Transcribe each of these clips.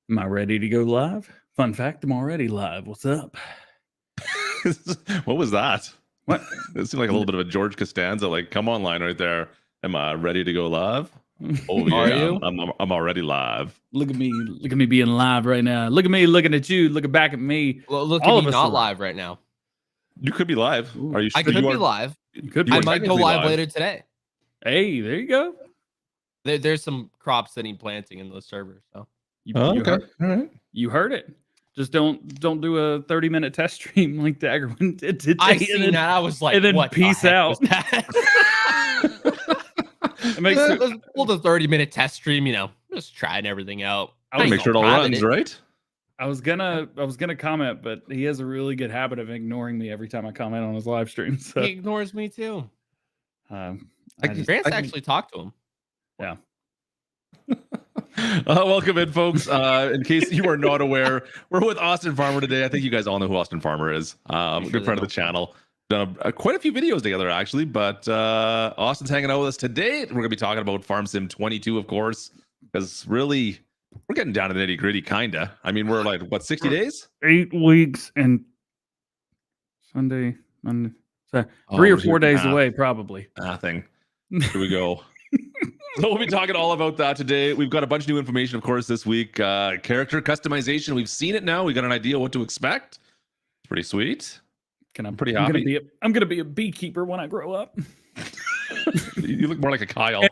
Am I ready to go live? Fun fact, I'm already live. What's up? What was that? What? It seemed like a little bit of a George Costanza, like, come on line right there. Am I ready to go live? Oh, yeah. Are you? I'm already live. Look at me being live right now. Look at me looking at you, looking back at me. Well, look All at of me us not are live right now. You could be live. Ooh. Are you sure? I could be live. You could You I are be. might go technically live live. later today. Hey, there you go. There's some crops that need planting in those servers. So You, Oh, you okay. heard, All right. you heard it. Just don't do a 30-minute test stream like Dagger one did today. I and seen then- that. I was like, and then what? peace the heck out. was that? It makes it- Let's pull the 30-minute test stream. You know, just trying everything out. I was Make sure it all Private runs, it. right? I was gonna comment, but he has a really good habit of ignoring me every time I comment on his live stream. So He ignores me too. I just- Grant's actually talked to him. yeah. Welcome in, folks. In case you are not aware, we're with Austin Farmer today. I think you guys all know who Austin Farmer is. Good friend of the channel. Done quite a few videos together, actually. But Austin's hanging out with us today. We're going to be talking about Farm Sim 22, of course, because really, we're getting down to the nitty gritty, kind of. I mean, we're like, what, 60 days? 8 weeks and Sunday, Monday, so 3 or 4 days away, probably. Nothing. Here we go. So we'll be talking all about that today. We've got a bunch of new information, of course, this week. Character customization. We've seen it now. We got an idea what to expect. Pretty sweet. I'm pretty happy. I'm gonna be a beekeeper when I grow up. You look more like a Kyle.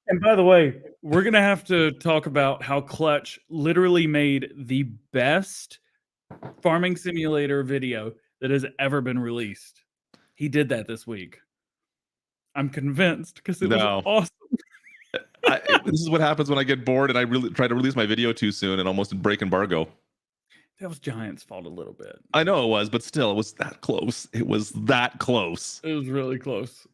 And by the way, we're gonna have to talk about how Klutch literally made the best farming simulator video that has ever been released. He did that this week. I'm convinced because it was awesome. This is what happens when I get bored and I really try to release my video too soon and almost break embargo. That was Giant's fault a little bit. I know it was, but still, it was that close. It was that close. It was really close.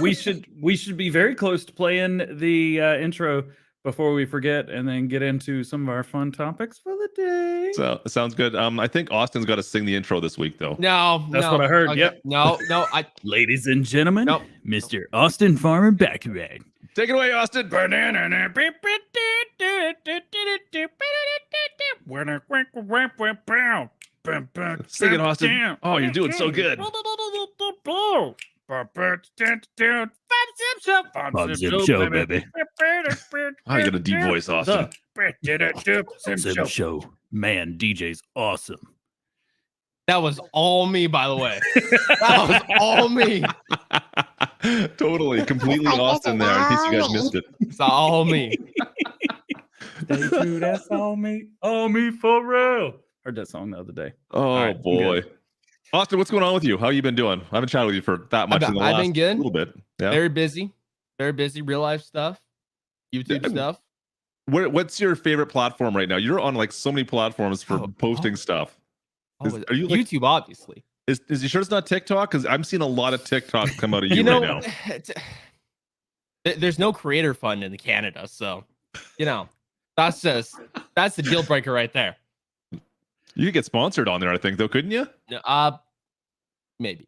We should be very close to playing the intro before we forget, and then get into some of our fun topics for the day. So it sounds good. I think Austin's got to sing the intro this week, though. No, That's what I heard. Okay. Yep. No. Ladies and gentlemen, Nope. Mr. Austin Farmer Baccarat. Take it away, Austin. Sing it, Austin. Oh, you're doing so good. Bob Zip Show, baby. I got a deep voice, Austin. Zip Show. Man, DJ's awesome. That was all me, by the way. That was all me. Totally, completely Austin there, in case you guys missed it. It's all me. Stay true, that's all me for real. Heard that song the other day. Oh, right, I'm boy. good. Austin, what's going on with you? How you been doing? I haven't chatted with you for that much in the I've last been good. little bit. Yeah. Very busy. Real life stuff. YouTube Yeah. stuff. What's your favorite platform right now? You're on like so many platforms for posting stuff. Are you like, YouTube, obviously. Is you sure it's not TikTok? Because I'm seeing a lot of TikTok come out of you, You know, right now. there's no creator fund in Canada, so that's the deal breaker right there. You could get sponsored on there, I think, though, couldn't you? Maybe.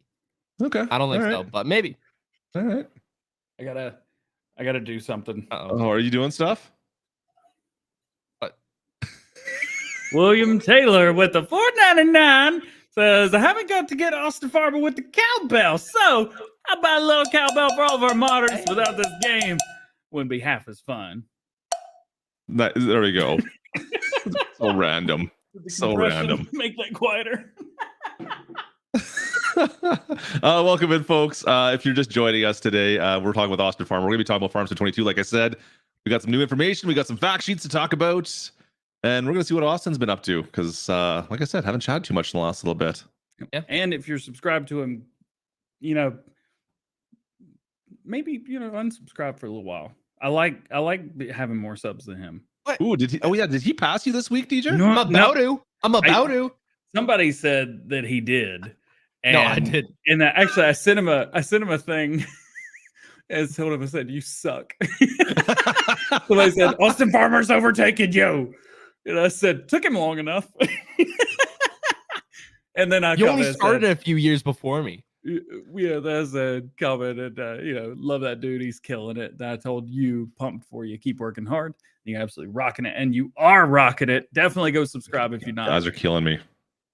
Okay. I don't think All so, right. but maybe. All right. I gotta do something. Uh-oh. Oh, are you doing stuff? William Taylor with the $4.99 says, I haven't got to get Austin Farmer with the cowbell, so I'll buy a little cowbell for all of our modders. Without this game, wouldn't be half as fun. There we go. So random. So random. Make that quieter. Welcome in, folks. If you're just joining us today, we're talking with Austin Farmer. We're going to be talking about Farm Sim 22. Like I said, we got some new information. We got some fact sheets to talk about. And we're going to see what Austin's been up to. Because, like I said, haven't chatted too much in the last little bit. Yeah. And if you're subscribed to him, maybe, unsubscribe for a little while. I like having more subs than him. Ooh, did he? Oh, yeah. Did he pass you this week, DJ? No, I'm about to. Somebody said that he did. And, No, I did. And actually, I sent him a thing. I told him, I said, you suck. Somebody said, Austin Farmer's overtaken you. And I said, took him long enough. And then You only started a few years before me. Yeah, that's a comment, and love that dude. He's killing it. And I told you, pumped for you. Keep working hard. You're absolutely rocking it, and you are rocking it. Definitely go subscribe if you're not. Guys are killing me.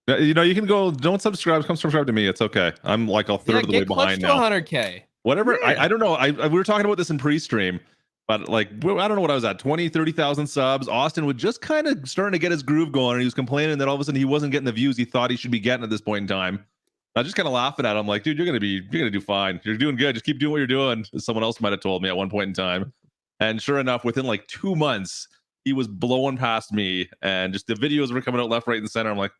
You know, you can go. Don't subscribe. Come subscribe to me. It's okay. I'm like a third of the way behind now. 100K. Whatever. Yeah. I don't know. We were talking about this in pre-stream, but like I don't know what I was at. 20, 30,000 subs. Austin was just kind of starting to get his groove going, and he was complaining that all of a sudden he wasn't getting the views he thought he should be getting at this point in time. I was just kind of laughing at him, like, dude, you're gonna do fine. You're doing good. Just keep doing what you're doing. Someone else might have told me at one point in time. And sure enough, within like 2 months, he was blowing past me, and just the videos were coming out left, right, and center. I'm like,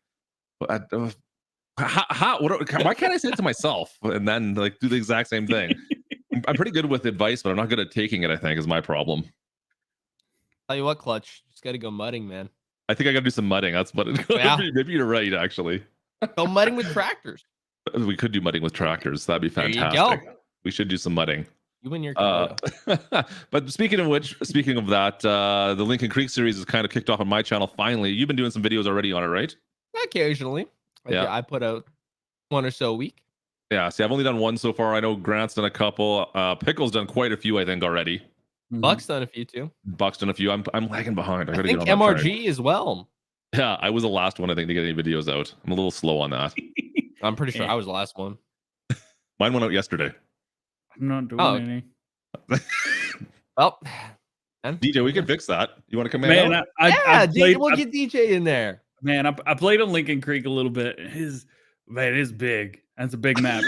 why can't I say it to myself and then like do the exact same thing? I'm pretty good with advice, but I'm not good at taking it, I think, is my problem. Tell you what, Klutch, just gotta go mudding, man. I think I gotta do some mudding. That's what it's gonna be. Maybe you're right, actually. Go mudding with tractors. We could do mudding with tractors. That'd be fantastic. There you go. We should do some mudding. You and your but speaking of that, the Lincoln Creek series is kind of kicked off on my channel finally. You've been doing some videos already on it, right? Occasionally. Yeah. I put out one or so a week. Yeah, see, I've only done one so far. I know Grant's done a couple. Pickle's done quite a few, I think, already. Buck's done a few too. Buck's done a few. I'm lagging behind. I think MRG as well. Yeah, I was the last one, I think, to get any videos out. I'm a little slow on that. I'm pretty sure I was the last one. Mine went out yesterday. I'm not doing any. Well, DJ, we can fix that. You want to come in? Man, we'll get DJ in there. Man, I played on Lincoln Creek a little bit. It is big. That's a big map.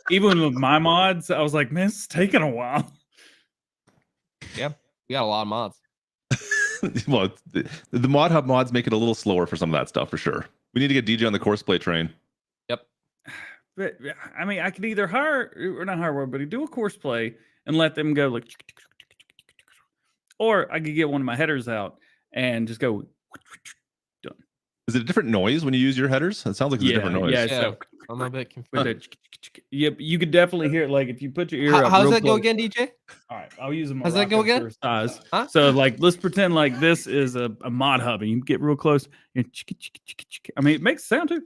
Even with my mods, I was like, man, it's taking a while. Yeah, we got a lot of mods. Well, the mod hub mods make it a little slower for some of that stuff for sure. We need to get DJ on the courseplay train. Yep. But I mean, I could either do a course play and let them go like, or I could get one of my headers out and just go. Done. Is it a different noise when you use your headers? It sounds like it's a different noise. Yeah, so I'm a bit confused. Yep, you could definitely hear it. Like if you put your ear up. How's that go again, DJ? All right, I'll use them. How's that go again? Size. Huh? So like, let's pretend like this is a mod hub, and you get real close. And I mean, it makes sound too.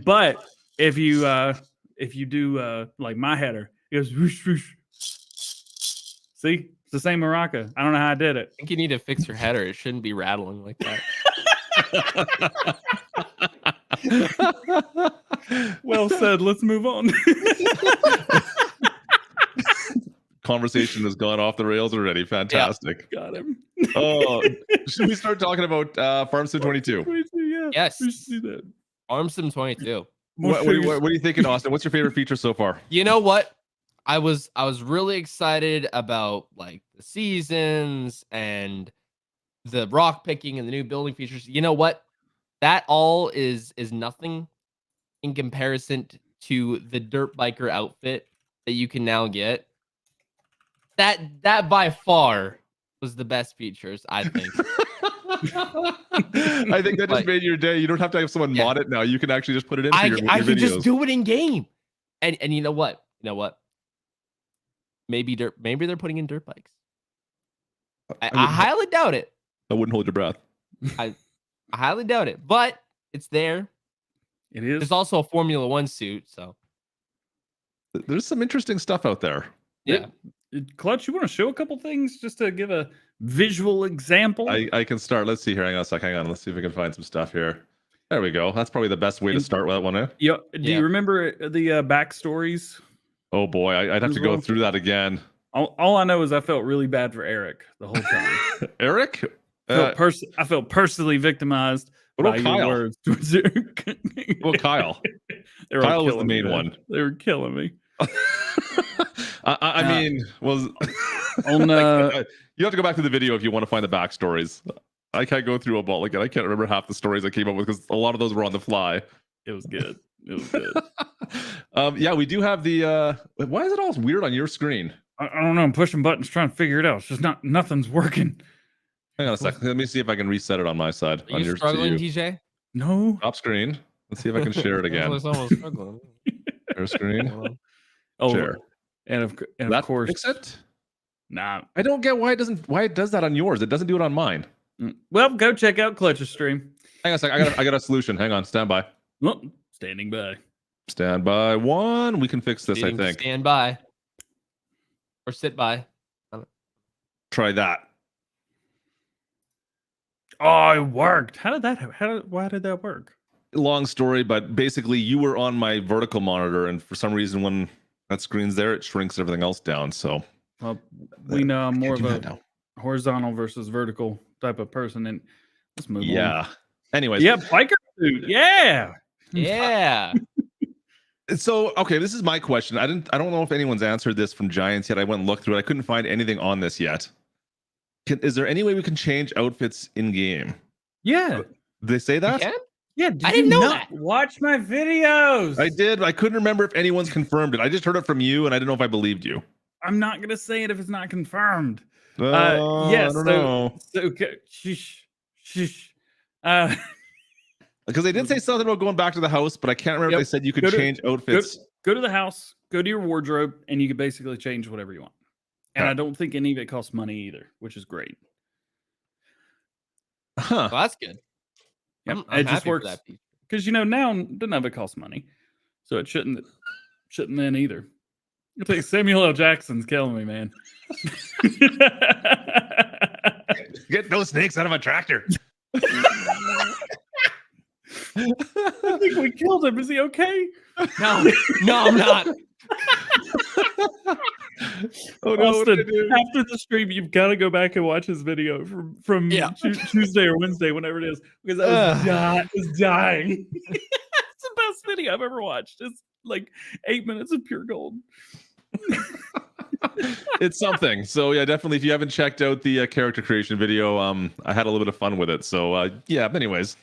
But if you do like my header, it goes whoosh, whoosh. See, it's the same maraca. I don't know how I did it. I think you need to fix your header. It shouldn't be rattling like that. Well said. Let's move on. Conversation has gone off the rails already. Fantastic. Yeah. Got him. Oh, should we start talking about Farm Sim 22? 22, yeah. Yes. We should do that. Farm Sim 22. What are you thinking, Austin? What's your favorite feature so far? You know what? I was really excited about like the seasons and the rock picking and the new building features. You know what? That all is nothing in comparison to the dirt biker outfit that you can now get. That by far was the best features, I think. I think that just made your day. You don't have to have someone mod it now. You can actually just put it in your I can videos. just do it in game. And you know what? Maybe they're putting in dirt bikes. I highly doubt it. I wouldn't hold your breath. I highly doubt it, but it's there. It is. There's also a Formula One suit, so there's some interesting stuff out there. Yeah. Klutch, you want to show a couple things just to give a visual example? I can start. Let's see here. Hang on a sec. Hang on. Let's see if we can find some stuff here. There we go. That's probably the best way to start with that one. Yeah. Do you remember the backstories? Oh boy, I'd have to go through that again. All I know is I felt really bad for Eric the whole time. Eric? I felt personally victimized. What about Kyle? Words. Well, Kyle. Kyle was the main one. They were killing me. I mean, was on you have to go back to the video if you want to find the backstories. I can't go through a ball again. I can't remember half the stories I came up with because a lot of those were on the fly. It was good. It was good. Yeah, we do have the. Why is it all weird on your screen? I don't know. I'm pushing buttons trying to figure it out. It's just nothing's working. Hang on a second. Let me see if I can reset it on my side. Are you struggling, DJ? No. Top screen. Let's see if I can share it again. Share screen. Oh, share. And of course, fix it. Nah, I don't get why it does that on yours. It doesn't do it on mine. Well, go check out Klutch's stream. Hang on a second. I got a solution. Hang on. Stand by. Well, standing by. Stand by 1. We can fix this, I Needing to think. stand by or sit by. Try that. Oh, it worked. Why did that work? Long story, but basically you were on my vertical monitor, and for some reason when that screen's there, it shrinks everything else down. So Well, we know I'm more of Can't do a that now. horizontal versus vertical type of person, and let's move on. Yeah. Anyways. Yeah, biker suit. Yeah. Yeah. So, okay, this is my question. I don't know if anyone's answered this from Giants yet. I went and looked through it. I couldn't find anything on this yet. Is there any way we can change outfits in game? Yeah. Did they say that? Can? Yeah. Did I didn't you know not that. watch my videos? I did. I couldn't remember if anyone's confirmed it. I just heard it from you, and I didn't know if I believed you. I'm not gonna say it if it's not confirmed. I Yes. don't know. So okay. Shush. Because they did say something about going back to the house, but I can't remember if they said you could Go to- change outfits. Go to the house, go to your wardrobe, and you can basically change whatever you want. And Okay. I don't think any of it costs money either, which is great. Huh. Well, that's good. Yep. I'm It just happy for works that piece. because now none of it costs money, so it shouldn't then either. I think Samuel L. Jackson's killing me, man. Get those snakes out of a tractor. I think we killed him. Is he okay? No, I'm not. Oh no! What did I Austin, do? after the stream, you've got to go back and watch his video from Yeah. Tuesday or Wednesday, whenever it is, because I was dying. It's the best video I've ever watched. It's like 8 minutes of pure gold. It's something. So yeah, definitely. If you haven't checked out the character creation video, I had a little bit of fun with it. So yeah. Anyways,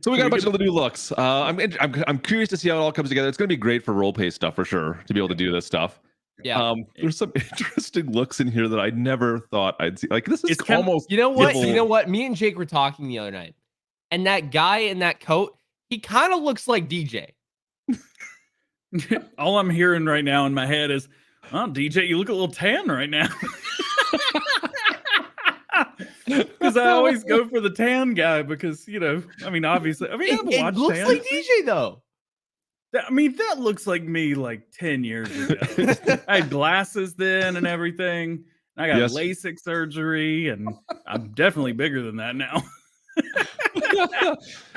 so we got a bunch of other new looks. I'm curious to see how it all comes together. It's going to be great for role play stuff for sure to be able to do this stuff. Yeah. There's some interesting looks in here that I never thought I'd see. Like this is It's kind of- almost. You know what? Gibble. You know what? Me and Jake were talking the other night, and that guy in that coat, he kind of looks like DJ. All I'm hearing right now in my head is, "Oh, DJ, you look a little tan right now." Because I always go for the tan guy because obviously, I've It watched looks tan. like DJ though. That looks like me like 10 years ago. I had glasses then and everything. I got Yes. LASIK surgery, and I'm definitely bigger than that now.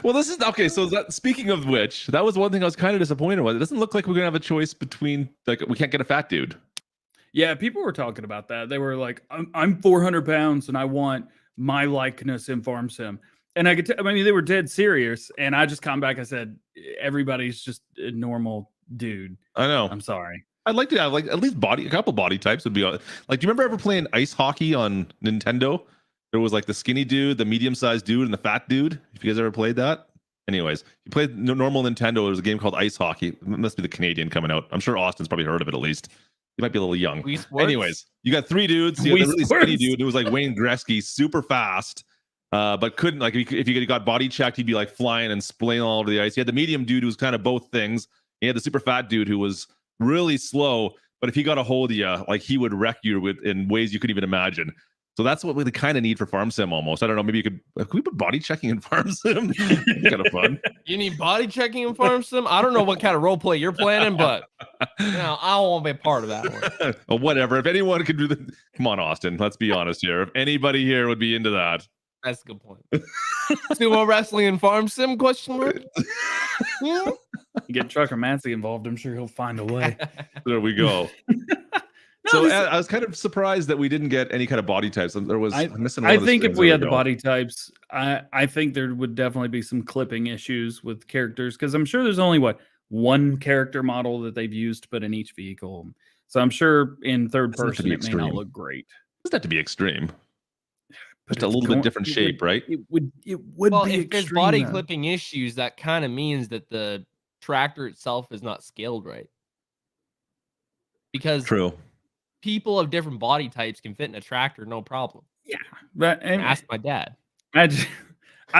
Well, this is okay. So speaking of which, that was one thing I was kind of disappointed with. It doesn't look like we're gonna have a choice between we can't get a fat dude. Yeah, people were talking about that. They were like, I'm 400 pounds and I want my likeness in Farm Sim. And I could they were dead serious. And I just come back, I said, everybody's just a normal dude. I know. I'm sorry. I'd like to have at least a couple body types would be like. Do you remember ever playing ice hockey on Nintendo? There was like the skinny dude, the medium-sized dude, and the fat dude. If you guys ever played that. Anyways, you played normal Nintendo. There was a game called Ice Hockey. It must be the Canadian coming out. I'm sure Austin's probably heard of it at least. You might be a little young. Wii Sports? Anyways, you got 3 dudes. You got the really Wii skinny Sports. dude who was like Wayne Gretzky, super fast, but couldn't if you got body checked, he'd be like flying and splaying all over the ice. You had the medium dude who was kind of both things. You had the super fat dude who was really slow, but if he got a hold of you, like he would wreck you in ways you couldn't even imagine. So that's what we kind of need for Farm Sim almost. I don't know. Maybe could we put body checking in Farm Sim? Kind of fun. You need body checking in Farm Sim? I don't know what kind of role play you're planning, but I won't be a part of that one. Well, whatever. If anyone could do the, come on, Austin. Let's be honest here. If anybody here would be into that, That's a good point. Sumo wrestling in Farm Sim? Question mark. Yeah. You get Trucker Mancy involved, I'm sure he'll find a way. there we go. So I was kind of surprised that we didn't get any kind of body types. There was I'm missing. I think if we had the body types, I think there would definitely be some clipping issues with characters because I'm sure there's only one character model that they've used to put in each vehicle. So I'm sure in third person it may not look great. It doesn't have to be extreme. But Just a little bit different shape, right? It would Well, be if there's extreme, body though. clipping issues, that kind of means that the tractor itself is not scaled right. Because True. people of different body types can fit in a tractor, no problem. Yeah, but Ask my dad. I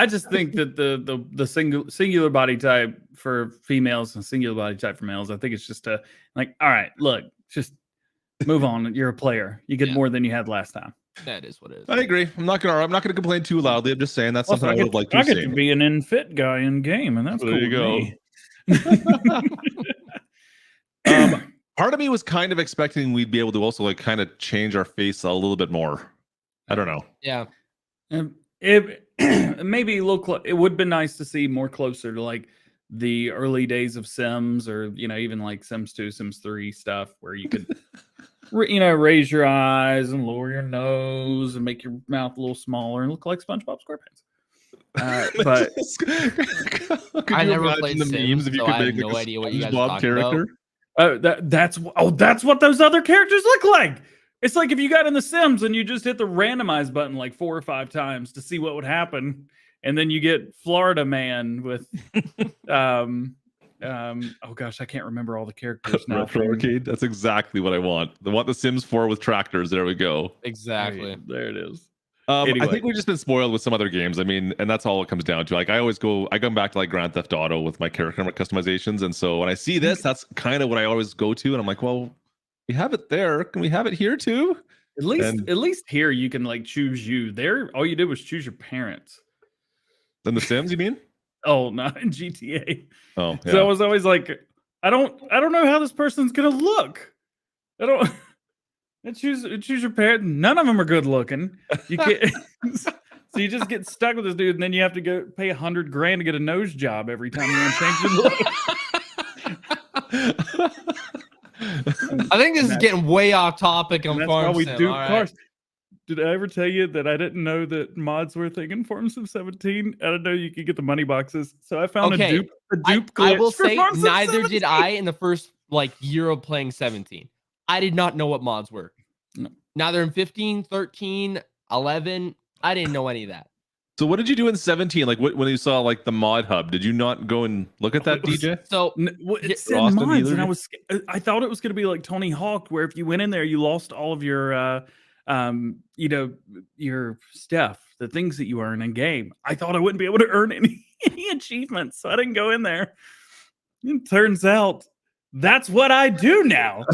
just think that the singular body type for females and singular body type for males, I think it's just all right, look, just move on. You're a player. You get more than you had last time. That is what it is. I agree. I'm not gonna complain too loudly. I'm just saying that's something I would have liked to I see. get to be an in-fit guy in game, and that's There cool. you go. Me. Part of me was kind of expecting we'd be able to also like kind of change our face a little bit more. I don't know. Yeah. It maybe look like it would have been nice to see more closer to like the early days of Sims, or even like Sims 2, Sims 3 stuff, where you could raise your eyes and lower your nose and make your mouth a little smaller and look like SpongeBob SquarePants. But I never played the Sims, memes if you so could I have make no like a idea what you guys are SpongeBob talking character? about. that's what those other characters look like. It's like if you got in The Sims and you just hit the randomize button like 4 or 5 times to see what would happen, and then you get Florida Man with oh gosh, I can't remember all the characters now. Retro Arcade. That's exactly what I want. I want The Sims 4 with tractors. There we go. Exactly. There it is. I think we've just been spoiled with some other games. I mean, and that's all it comes down to. Like, I come back to like Grand Theft Auto with my character customizations, and so when I see this, that's kind of what I always go to, and I'm like, well, we have it there. Can we have it here too? At least here you can like choose you. There, all you did was choose your parents. In The Sims, you mean? Oh, not in GTA. Oh, yeah. So I was always like, I don't know how this person's gonna look. I don't. Choose your parents. None of them are good looking. You can't. So you just get stuck with this dude, and then you have to go pay $100,000 to get a nose job every time you want to change your look. I think this is getting way off topic on That's Farm why we Sim. do All right. cars. Did I ever tell you that I didn't know that mods were a thing in Farm Sim 17? I didn't know you could get the money boxes. So I found a dupe I glitch will for say Farm Sim neither 17. did I in the first like year of playing 17. I did not know what mods were. No. Neither in 15, 13, 11. I didn't know any of that. So what did you do in 17? Like when you saw like the mod hub, did you not go and look at that, DJ? So It said Austin, mods, either? and I thought it was going to be like Tony Hawk, where if you went in there, you lost all of your, your stuff, the things that you earn in game. I thought I wouldn't be able to earn any achievements, so I didn't go in there. It turns out that's what I do now.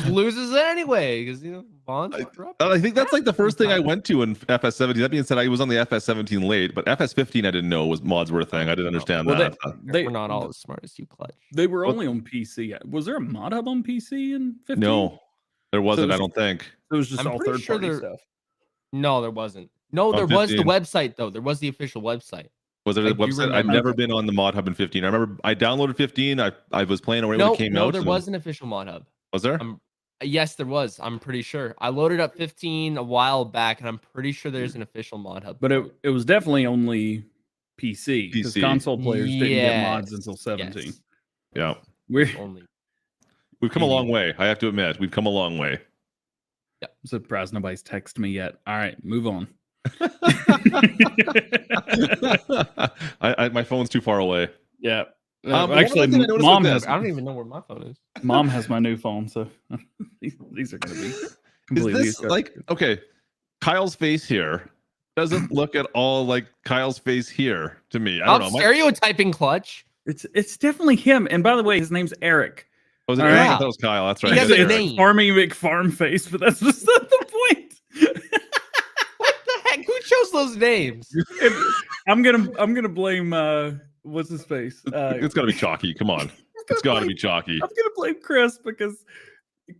loses it anyway because bonds. I think that's like the first thing I went to in FS17. That being said, I was on the FS17 late, but FS15 I didn't know was mods were a thing. I didn't understand that. We're not all as smart as you, Klutch. They were only on PC. Was there a mod hub on PC in 15? No, there wasn't. I don't think. It was just I'm all pretty third-party sure stuff. No, there wasn't. No, there was the website though. There was the official website. Was there a website? I've never been on the mod hub in 15. I remember I downloaded 15. I was playing when it came out. No, there was an official mod hub. Was there? Yes, there was. I'm pretty sure. I loaded up 15 a while back, and I'm pretty sure there's an official mod hub. But it was definitely only PC because console players didn't get mods until 17. Yes. Yeah, we've come a long way. I have to admit, we've come a long way. Yeah, I'm surprised nobody's texted me yet. All right, move on. My phone's too far away. Yeah. Actually, Mom has. I don't even know where my phone is. Mom has my new phone, so these are going to be completely. Is this like okay? Kyle's face here doesn't look at all like Kyle's face here to me. I don't know. Stereotyping, Klutch. It's definitely him. And by the way, his name's Eric. Was it Eric? I thought it was Kyle. That's right. He has a name. Farming McFarm face, but that's just not the point. What the heck? Who chose those names? I'm gonna blame what's his face? It's gotta be Chalky. Come on. It's gotta be Chalky. I'm gonna blame Chris because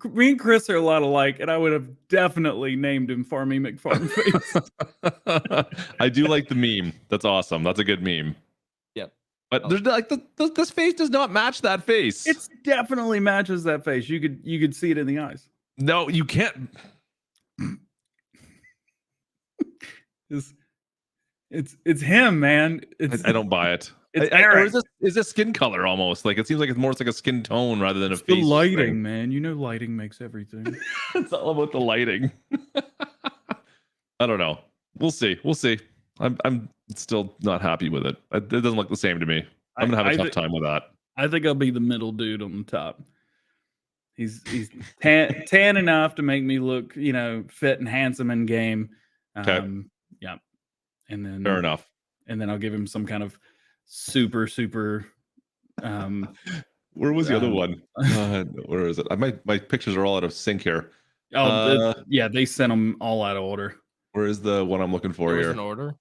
me and Chris are a lot alike, and I would have definitely named him Farmy McFarm face. I do like the meme. That's awesome. That's a good meme. Yep. But there's like this face does not match that face. It definitely matches that face. You could see it in the eyes. No, you can't. It's him, man. I don't buy it. It's Eric. Is this skin color almost? Like it seems like it's more like a skin tone rather than a face. The lighting, man. You know, lighting makes everything. It's all about the lighting. I don't know. We'll see. We'll see. I'm still not happy with it. It doesn't look the same to me. I'm gonna have a tough time with that. I think I'll be the middle dude on the top. He's tan enough to make me look, fit and handsome in game. Okay. Yeah. And then fair enough. And then I'll give him some kind of super where was the other one? Where is it? My pictures are all out of sync here. They sent them all out of order. Where is the one I'm looking for there here? was an order.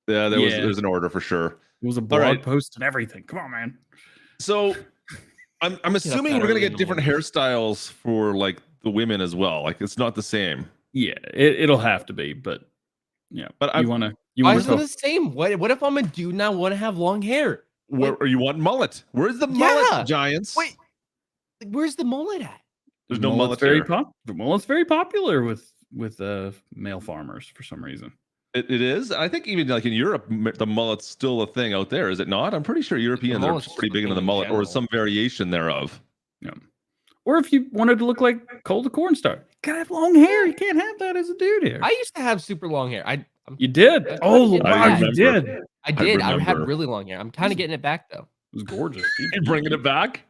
Yeah, there's an order for sure. It was a blog right. post and everything. Come on, man. So I'm assuming we're gonna get different hairstyles for like the women as well. Like it's not the same. Yeah, it'll have to be, but yeah. But you want Why is it to the same? What if I'm a dude and I want to have long hair? where or you want mullet? Where's the mullet, Giants? Wait, where's the mullet at? There's no mullet very here. The mullet's very popular with male farmers for some reason. It is. I think even like in Europe, the mullet's still a thing out there, is it not? I'm pretty sure Europeans are pretty big into the mullet or some variation thereof. Yeah. Or if you wanted to look like Cole the Corn Star, you gotta have long hair. You can't have that as a dude here. I used to have super long hair. You did? Oh, wow, you did. I did. I had really long hair. I'm kind of getting it back though. It was gorgeous. You're bringing it back?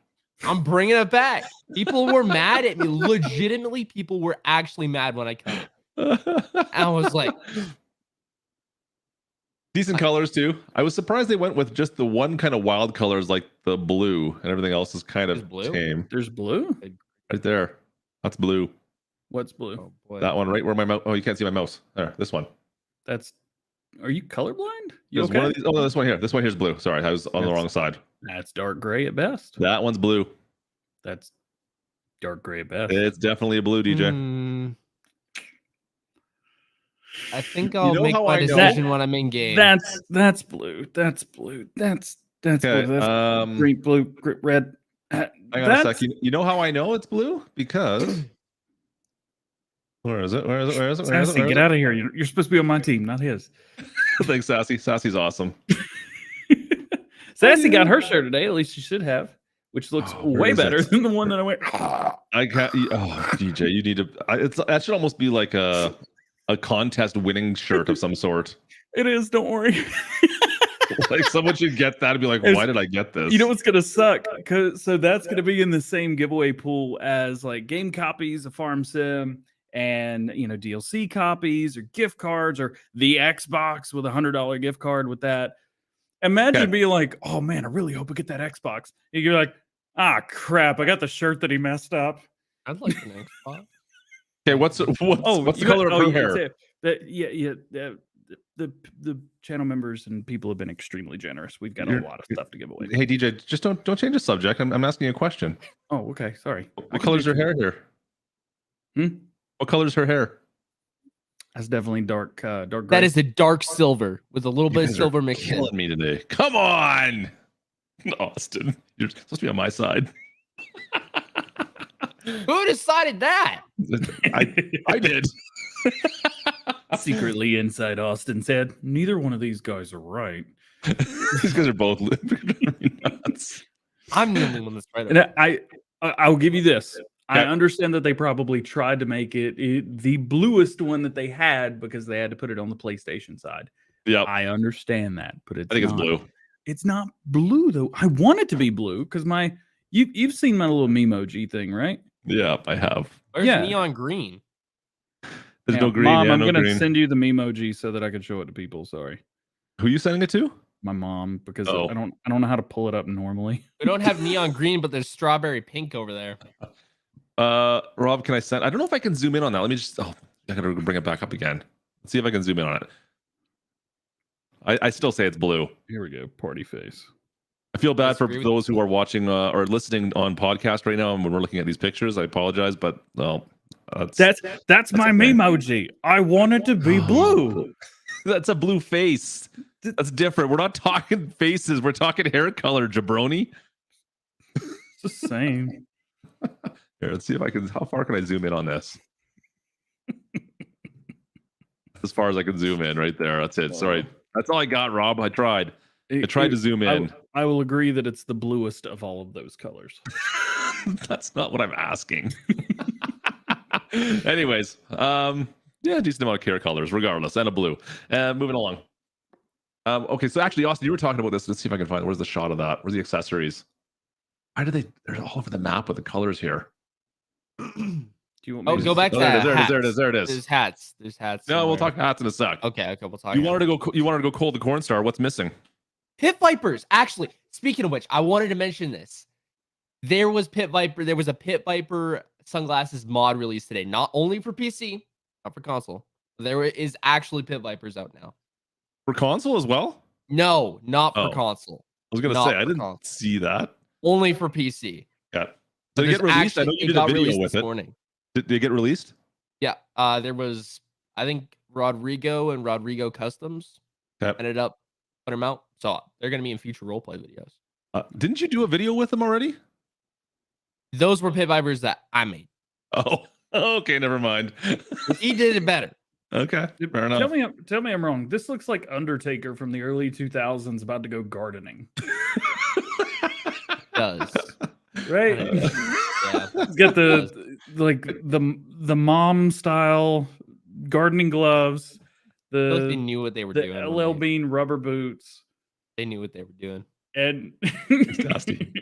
I'm bringing it back. People were mad at me. Legitimately, people were actually mad when I cut it. And I was like, decent colors too. I was surprised they went with just the one kind of wild colors like the blue, and everything else is kind of tame. There's blue right there. That's blue. What's blue? oh boy. That one right where my mouse. Oh, you can't see my mouse. There, this one. Are you colorblind? There's one of these. Oh, no, this one here. This one here's blue. Sorry, I was on the wrong side. That's dark gray at best. That one's blue. That's dark gray at best. It's definitely a blue, DJ. I think I'll make my decision when I'm in game. That's blue. That's blue. That's Okay, blue. That's green, blue, red. Hang on a sec. You know how I know it's blue? Because where is it? Where is it? Where is it? Where is it? Sassy, get out of here. You're supposed to be on my team, not his. Thanks, Sassy. Sassy's awesome. Sassy got her shirt today. At least she should have, which looks way better it? than the one that I went. I can't. Oh, DJ, you need to. That should almost be like a contest winning shirt of some sort. It is. Don't worry. Like someone should get that and be like, why did I get this? You know what's gonna suck? So that's gonna be in the same giveaway pool as like game copies of Farm Sim and DLC copies or gift cards or the Xbox with $100 gift card with that. Imagine being like, oh man, I really hope I get that Xbox. And you're like, ah crap, I got the shirt that he messed up. I'd like an Xbox. Okay, what's the color of her hair? The channel members and people have been extremely generous. We've got a lot of stuff to give away. Hey DJ, just don't change the subject. I'm asking you a question. Oh, okay. Sorry. What color's her hair here? What color's her hair? That's definitely dark gray. That is a dark silver with a little bit of silver mixed in. Killing me today. Come on, Austin. You're supposed to be on my side. Who decided that? I did. Secretly inside Austin said, neither one of these guys are right. These guys are both nuts. I'm the only one that's right. And I'll give you this. I understand that they probably tried to make it the bluest one that they had because they had to put it on the PlayStation side. Yeah, I understand that, but I think it's blue. It's not blue though. I want it to be blue because you've seen my little Memoji thing, right? Yeah, I have. Where's neon green? There's no green. Mom, yeah, I'm no gonna green. send you the Memoji so that I can show it to people. Sorry. Who are you sending it to? My mom, because I don't know how to pull it up normally. We don't have neon green, but there's strawberry pink over there. Rob, can I send? I don't know if I can zoom in on that. Let me just. Oh, I gotta bring it back up again. Let's see if I can zoom in on it. I still say it's blue. Here we go. Party face. I feel bad for those who are watching or listening on podcast right now, and when we're looking at these pictures, I apologize, but well, that's my Memoji. I want it to be blue. That's a blue face. That's different. We're not talking faces. We're talking hair color, jabroni. It's the same. Here, let's see if I can. How far can I zoom in on this? As far as I can zoom in, right there. That's it. Sorry, that's all I got, Rob. I tried. I tried to zoom in. I will agree that it's the bluest of all of those colors. That's not what I'm asking. Anyways, yeah, decent amount of hair colors, regardless, and a blue. Moving along. Okay, so actually, Austin, you were talking about this. Let's see if I can find. Where's the shot of that? Where's the accessories? Why do they? They're all over the map with the colors here. Do you want me to go back to that. There it is. There's hats. There's hats. No, we'll talk hats in a sec. Okay, we'll talk. You wanted to go Cold the Corn Star. What's missing? Pit Vipers. Actually, speaking of which, I wanted to mention this. There was a Pit Viper sunglasses mod released today, not only for PC, not for console. There is actually Pit Vipers out now. For console as well? No, not for Oh. console. I was gonna Not say I for didn't console. see that. Only for PC. Yeah. But Did it get there's released? I know actually- you it did a got video released with this it. morning. Did it get released? Yeah. There was, I think, Rodrigo and Rodrigo Customs Okay. ended up putting them out. So they're gonna be in future roleplay videos. Didn't you do a video with them already? Those were pit vipers that I made. Oh, okay, never mind. He did it better. Okay, fair enough. Tell me I'm wrong. This looks like Undertaker from the early 2000s about to go gardening. Does. Right? Yeah. It's got the mom style gardening gloves, I feel like they the knew what they were the doing. LL Bean rubber boots, They knew what they were doing. and nasty.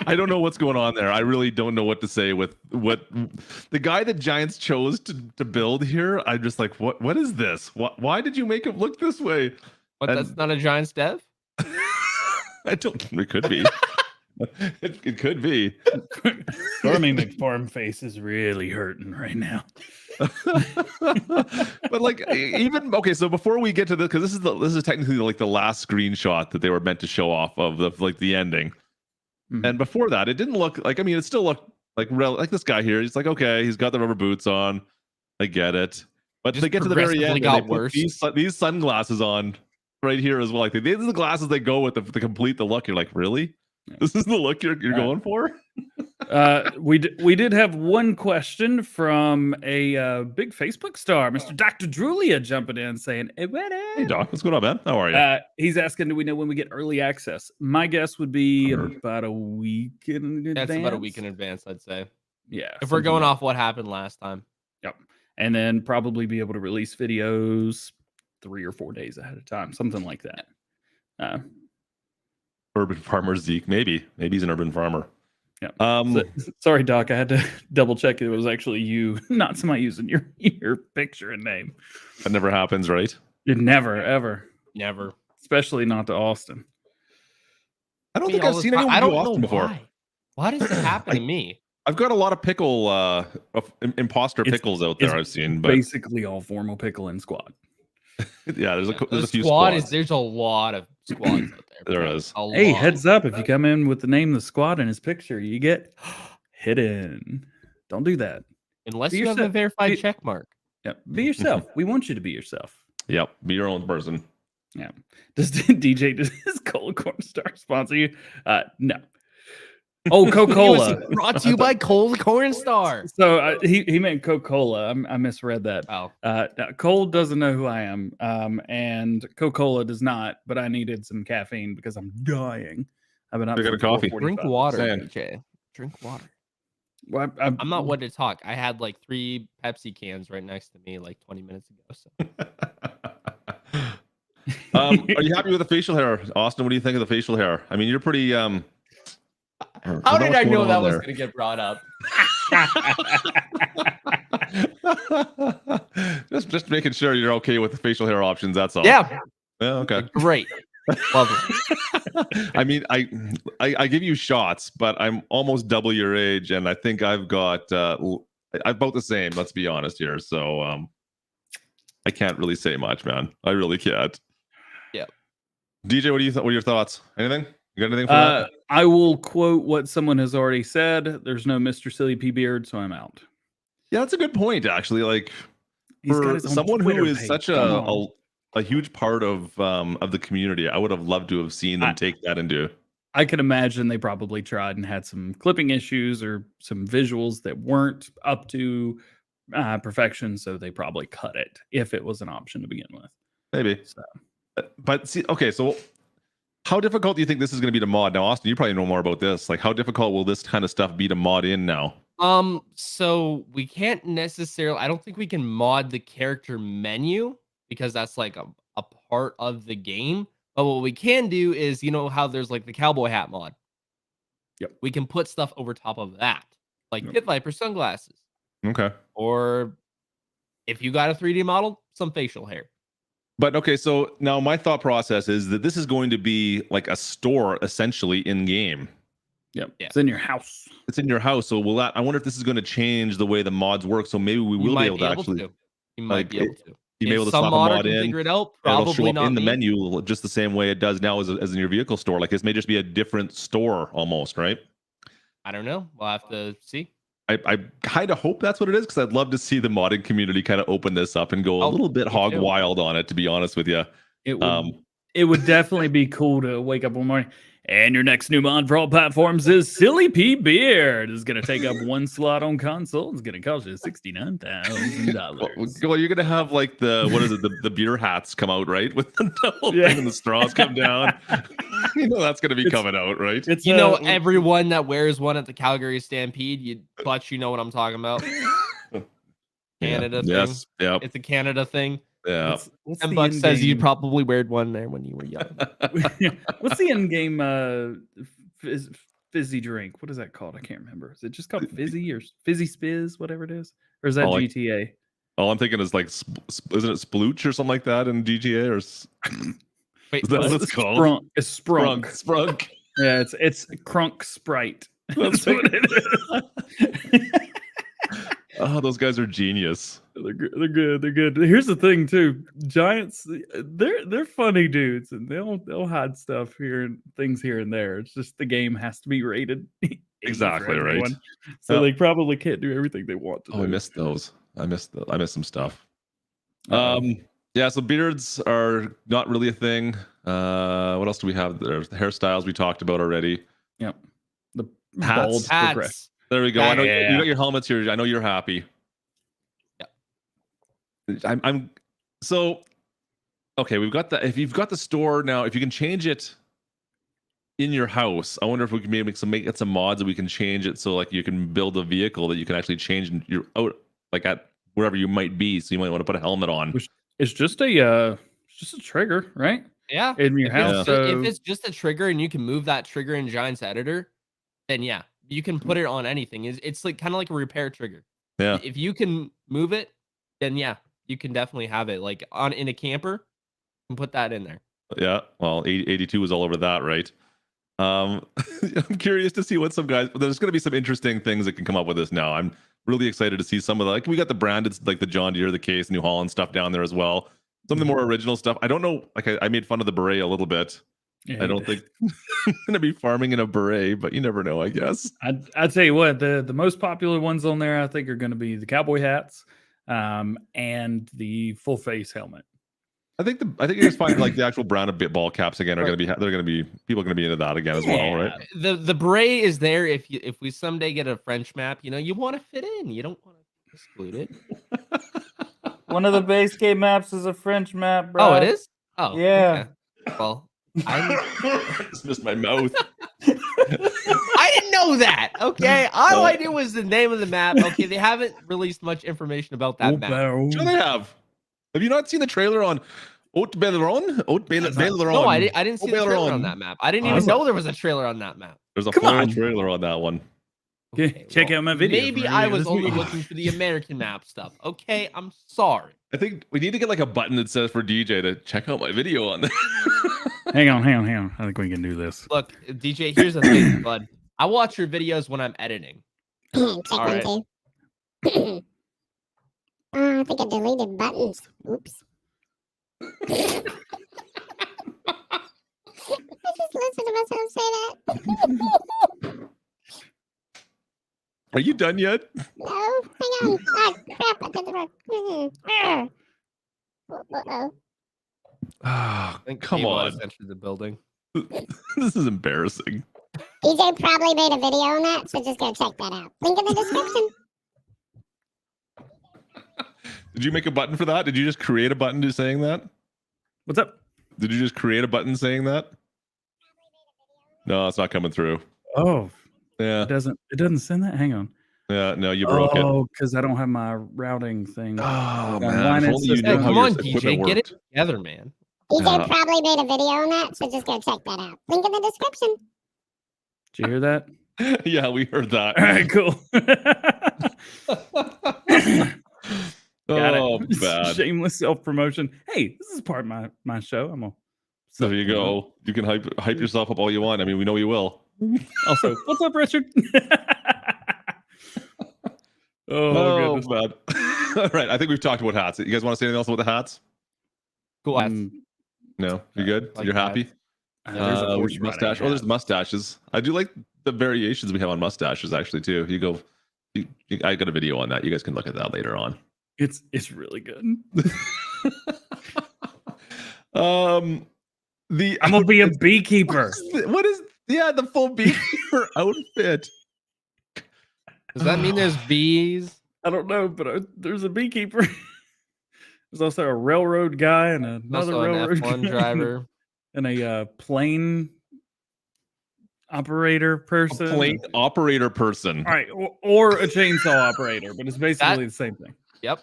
I don't know what's going on there. I really don't know what to say with what the guy that Giants chose to build here. I'm just like, what is this? Why did you make him look this way? But And- that's not a Giants dev? I don't. It could be. It could be. Stormy McFarm face is really hurting right now. But like even okay, so before we get to this, because this is technically like the last screenshot that they were meant to show off of the ending. Mhm. And before that, it didn't look like, I mean, it still looked like this guy here. He's like, okay, he's got the rubber boots on. I get it. But Just they get to the very progressively end and got they put worse. these sunglasses on right here as well. Like these are the glasses they go with to complete the look. You're like, really? Yeah. This is the look you're going for? We did have one question from a big Facebook star, Mr. Dr. Drulia, jumping in saying, "Hey, what Hey, up?" Doc, what's going on, man? How are you? He's asking, do we know when we get early access? My guess would be Sure. about a week in advance. That's about a week in advance, I'd say. Yeah. If we're something going like- off what happened last time. Yep. And then probably be able to release videos 3 or 4 days ahead of time, something like that. Urban farmer Zeke, maybe he's an urban farmer. Yeah. Um, Sorry, Doc. I had to double check it was actually you, not somebody using your picture and name. that never happens, right? You never, ever. Never. Especially not to Austin. I don't Me think all I've the seen time. anyone I do don't know Austin before. why. Why does it happen to me? I've got a lot of imposter It's- pickles out there I've seen, but Basically all formal pickle and squad. yeah, there's a The few squad squads. there's a lot of squads out there. There is. A Hey, lot. heads up. If you come in with the name of the squad and his picture, you get hidden. Don't do that. Unless Be you have a yourself. verified Be- check mark. Yeah, be yourself. We want you to be yourself. Yep, be your own person. Yeah. Does his Cola Corn Star sponsor you? No. Oh, Coca-Cola. Brought to you by Cole Corn Star. So he meant Coca-Cola. I misread that. Oh, Now, Cole doesn't know who I am, and Coca-Cola does not. But I needed some caffeine because I'm dying. I've been up. Go get since a coffee. 4:45. drink water, Saying. DJ. Drink water. Well, I'm not one to talk. I had like 3 Pepsi cans right next to me like 20 minutes ago. So Are you happy with the facial hair, Austin? What do you think of the facial hair? I mean, you're pretty. how did I know that was there? going to get brought up? just making sure you're okay with the facial hair options. That's all. Yeah, Yeah. Okay. great. Love it. I mean, I give you shots, but I'm almost double your age, and I think I've got about the same. Let's be honest here. So I can't really say much, man. I really can't. Yeah. DJ, what are your thoughts? Anything? You got anything for that? I will quote what someone has already said. There's no Mr. Silly P Beard, so I'm out. Yeah, that's a good point, actually. Like He's got for his own someone who Twitter is page. such Come on. a huge part of the community, I would have loved to have seen them take that into. I can imagine they probably tried and had some clipping issues or some visuals that weren't up to perfection, so they probably cut it if it was an option to begin with. Maybe. So But see, okay, so how difficult do you think this is going to be to mod? Now, Austin, you probably know more about this. Like, how difficult will this kind of stuff be to mod in now? So we can't necessarily, I don't think we can mod the character menu because that's like a part of the game. But what we can do is, you know how there's like the cowboy hat mod. Yep. We can put stuff over top of that, like Yep. Pit Viper sunglasses, Okay. or if you got a 3D model, some facial hair. But okay, so now my thought process is that this is going to be like a store essentially in game. Yep. Yeah. It's in your house. It's in your house. So will that, I wonder if this is going to change the way the mods work. So maybe we You will might be able to actually. You might like, be able to. You may be If able to some slap a modder mod can in. figure it out, It'll show probably up not in the me. menu just the same way it does now as in your vehicle store. Like this may just be a different store almost, right? I don't know. We'll have to see. I kind of hope that's what it is because I'd love to see the modding community kind of open this up and go a Oh, little bit me hog too. wild on it. To be honest with you, It would definitely be cool to wake up one morning and your next new mod for all platforms is Silly P Beard. It's going to take up one slot on console. It's going to cost you $69,000. well, you're gonna have like what is it? The beer hats come out, right? With the whole Yeah. thing and the straws come down. You know that's gonna be coming out, right? It's You know, everyone that wears one at the Calgary Stampede, Clutch, you know what I'm talking about. Canada thing. Yes. Yep. It's a Canada thing. Yeah. what's And the Buck says you in-game- probably wear one there when you were young. What's the in-game fizzy drink? What is that called? I can't remember. Is it just called Fizzy or Fizzy Spizz, whatever it is? Or is that GTA? All I'm thinking is like, isn't it Splooch or something like that in GTA? Or Wait, is that what it's called? It's Sprunk. Sprunk. Yeah, it's Crunk Sprite. That's That's what it is. Oh, those guys are genius. They're good. They're good. Here's the thing, too. Giants, they're funny dudes, and they'll hide stuff here and things here and there. It's just the game has to be rated Exactly for right. everyone. So they probably can't do everything they want to do. I missed those. I missed some stuff. Yeah, so beards are not really a thing. What else do we have there? The hairstyles we talked about already. Yep. The Hats. bald Hats. There we go. I know Yeah. you got your helmets here. I know you're happy. Yeah. I'm so okay. We've got if you've got the store now, if you can change it in your house, I wonder if we can maybe get some mods that we can change it so like you can build a vehicle that you can actually change your out like at wherever you might be. So you might want to put a helmet on. It's just a trigger, right? Yeah. In your house. If it's just a trigger and you can move that trigger in Giants Editor, then yeah, you can put it on anything. It's like kind of like a repair trigger. Yeah. If you can move it, then yeah, you can definitely have it. Like in a camper, you can put that in there. Yeah. Well, 82 was all over that, right? I'm curious to see what some guys. There's going to be some interesting things that can come up with this now. I'm really excited to see some of the like we got the branded like the John Deere, the Case, New Holland stuff down there as well. Some of the more original stuff. I don't know. Like I made fun of the beret a little bit. Yeah, I don't think I'm gonna be farming in a beret, but you never know. I guess. I'd tell you what, the most popular ones on there, I think, are going to be the cowboy hats, and the full face helmet. I think it's fine. Like the actual brown bit ball caps again are going to be. They're going to be people are going to be into that again as well, right? The beret is there if we someday get a French map. You know, you want to fit in. You don't want to be excluded. One of the base game maps is a French map, bro. Oh, it is. Oh, Yeah. okay. Well, I just missed my mouth. I didn't know that. Okay, all I knew was the name of the map. Okay, they haven't released much information about that map. Sure they have. Have you not seen the trailer on Haute Belleron? No, I didn't see the trailer on that map. I didn't even know there was a trailer on that map. There's a Come full on. trailer on that one. Okay, check out my video. Maybe I was only looking for the American map stuff. Okay, I'm sorry. I think we need to get like a button that says for DJ to check out my video on there. Hang on. I think we can do this. Look, DJ, here's the thing, bud. I watch your videos when I'm editing. Check All right. one, two. I think I deleted buttons. Oops. I just listened to myself say that. Are you done yet? No, hang on. Ah, crap, I did the wrong. Uh-oh. Ah, I think come Cable on. has entered the building. This is embarrassing. DJ probably made a video on that, so just go check that out. Link in the description. Did you make a button for that? Did you just create a button to saying that? What's up? Did you just create a button saying that? No, it's not coming through. Oh, Yeah. it doesn't send that. Hang on. Yeah, no, you broke it. Oh, because I don't have my routing thing. Oh, man, man. if If only only you you knew knew Hey, how come your on, equipment DJ, get it worked. together, man. DJ probably made a video on that, so just go check that out. Link in the description. Did you hear that? Yeah, we heard that. All right, cool. Got Oh, it. bad. Shameless self promotion. Hey, this is part of my show. I'm a. There you go. You can hype yourself up all you want. I mean, we know you will. Also, what's up, Richard? Oh, goodness. man. All right, I think we've talked about hats. You guys want to say anything else about the hats? Cool. hats. No, you're good. Like You're happy. hats. There's a horse riding mustache. Oh, there's hat. mustaches. I do like the variations we have on mustaches actually too. I got a video on that. You guys can look at that later on. It's really good. I'm I'm gonna be a beekeeper. What is the full beekeeper outfit? Does that mean there's bees? I don't know, but there's a beekeeper. There's also a railroad guy and another Also an railroad F1 guy driver. and a plane operator person. Plane operator person. All right, or a chainsaw operator, but it's basically the same thing. Yep.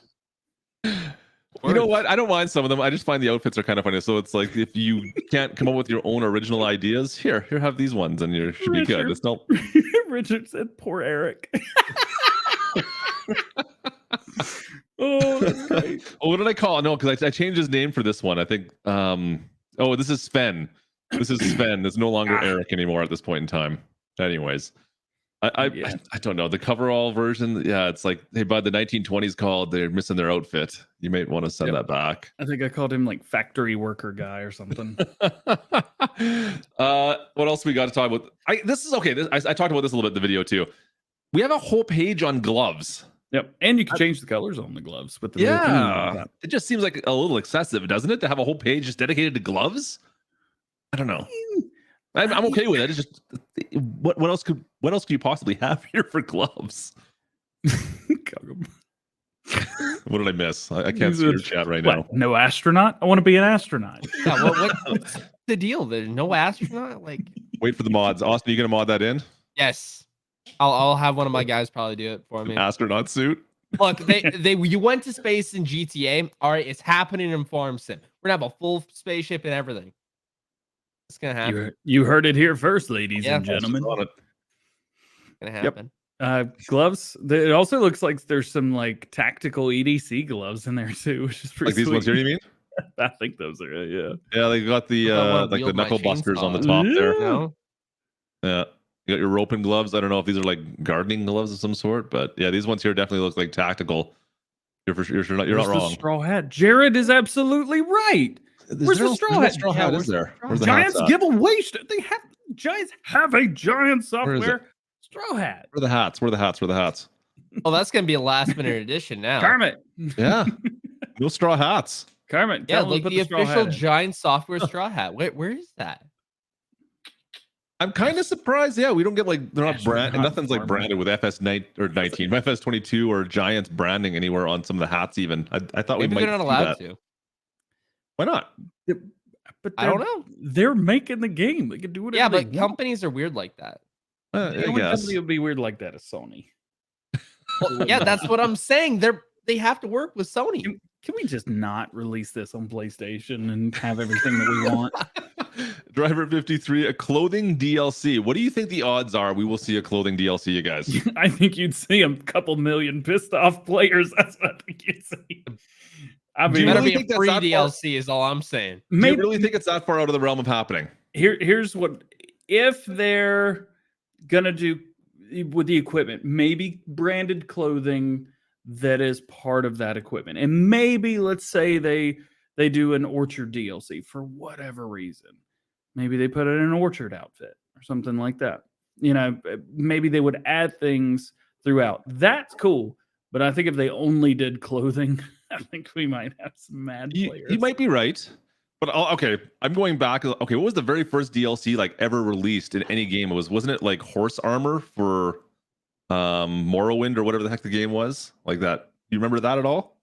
You know what? I don't mind some of them. I just find the outfits are kind of funny. So it's like if you can't come up with your own original ideas, here have these ones, and you should be good. It's not. Richard said, "Poor Eric." Oh, that's great. Oh, what did I call? No, because I changed his name for this one. I think. Oh, this is Sven. This is Sven. It's no longer Eric anymore at this point in time. Anyways, I don't know the coverall version. Yeah, it's like, hey bud, the 1920s called. They're missing their outfit. You might want to send that back. I think I called him like factory worker guy or something. What else we got to talk about? This is okay. I talked about this a little bit in the video too. We have a whole page on gloves. Yep, and you can change the colors on the gloves with the It just seems like a little excessive, doesn't it, to have a whole page just dedicated to gloves? I don't know. I'm okay with it. It's just what else could you possibly have here for gloves? What did I miss? I can't see your chat right now. No astronaut? I want to be an astronaut. Yeah, what's the deal? There's no astronaut? Like, wait for the mods. Austin, you gonna mod that in? yes. I'll have one of my guys probably do it for me. Astronaut suit. Look, you went to space in GTA. All right, it's happening in Farm Sim. We're gonna have a full spaceship and everything. It's gonna happen. You heard it here first, ladies and gentlemen. It's gonna happen. Gloves. It also looks like there's some like tactical EDC gloves in there too, which is pretty. Like these ones here, you mean? I think those are Yeah, they got the like the knuckle busters on the top there. No? Yeah. You got your roping gloves. I don't know if these are like gardening gloves of some sort, but yeah, these ones here definitely look like tactical. You're not wrong. Straw hat. Jared is absolutely right. Where's the straw hat? Straw hat is there? Giants give away. Giants have a giant software straw hat. Where are the hats? Where are the hats? Oh, that's gonna be a last minute edition now. Kermit. Yeah. No straw hats. Kermit. Yeah, like the official Giant software straw hat. Where is that? I'm kind of surprised. Yeah, we don't get like they're not branded. Nothing's like branded with FS9 or 19, FS22 or Giants branding anywhere on some of the hats. Even I thought maybe we might. They're not allowed to. Why not? But I don't know. They're making the game. They can do whatever. Yeah, but companies are weird like that. I the only guess. company would be weird like that is Sony. Well, yeah, that's what I'm saying. They have to work with Sony. Can we just not release this on PlayStation and have everything that we want? Driver 53, a clothing DLC. What do you think the odds are we will see a clothing DLC, you guys? I think you'd see a couple million pissed off players. That's what I think you'd see. I mean, better really be a free DLC is all I'm saying. Do you really think it's that far out of the realm of happening? Here's what, if they're gonna do with the equipment, maybe branded clothing that is part of that equipment, and maybe let's say they do an orchard DLC for whatever reason. Maybe they put it in an orchard outfit or something like that. You know, maybe they would add things throughout. That's cool. But I think if they only did clothing, I think we might have some mad players. You might be right. But okay, I'm going back. Okay, what was the very first DLC like ever released in any game? Wasn't it like horse armor for Morrowind or whatever the heck the game was? Like that. You remember that at all?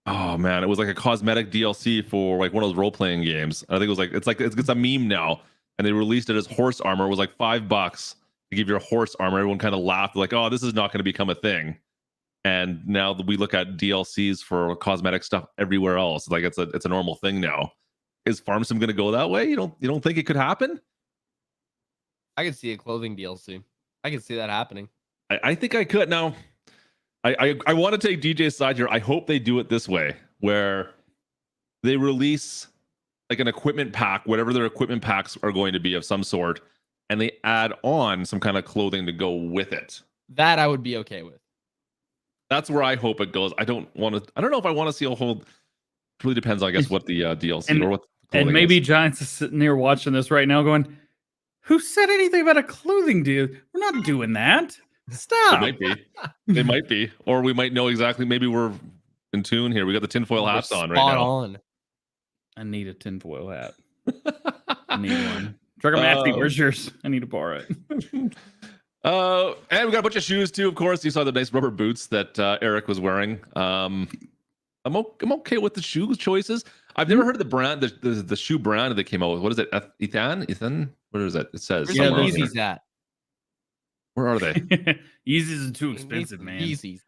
Oh man, it was like a cosmetic DLC for like one of those role-playing games. I think it was like it's a meme now, and they released it as horse armor. It was like $5 to give your horse armor. Everyone kind of laughed, like, "Oh, this is not going to become a thing." And now we look at DLCs for cosmetic stuff everywhere else. Like it's a normal thing now. Is Farm Sim going to go that way? You don't think it could happen? I could see a clothing DLC. I could see that happening. I think I could. Now, I want to take DJ's side here. I hope they do it this way, where they release like an equipment pack, whatever their equipment packs are going to be of some sort, and they add on some kind of clothing to go with it. That I would be okay with. That's where I hope it goes. I don't know if I want to see a whole. It really depends, I guess, what the DLC or what. And maybe Giants is sitting there watching this right now, going, "Who said anything about a clothing deal? We're not doing that. Stop." It might be. They might be, or we might know exactly. Maybe we're in tune here. We got the tinfoil hats on right Spot now. on. I need a tinfoil hat. I need one. Trigger Matthew, where's yours? I need to borrow it. And we got a bunch of shoes too. Of course, you saw the nice rubber boots that Eric was wearing. I'm okay with the shoe choices. I've never heard of the brand, the shoe brand that they came out with. What is it? Ethan? What is it? It says. Where's Yeah, the somewhere on Yeezys there. at? Where are they? Yeezys are too expensive, man. Yeezys.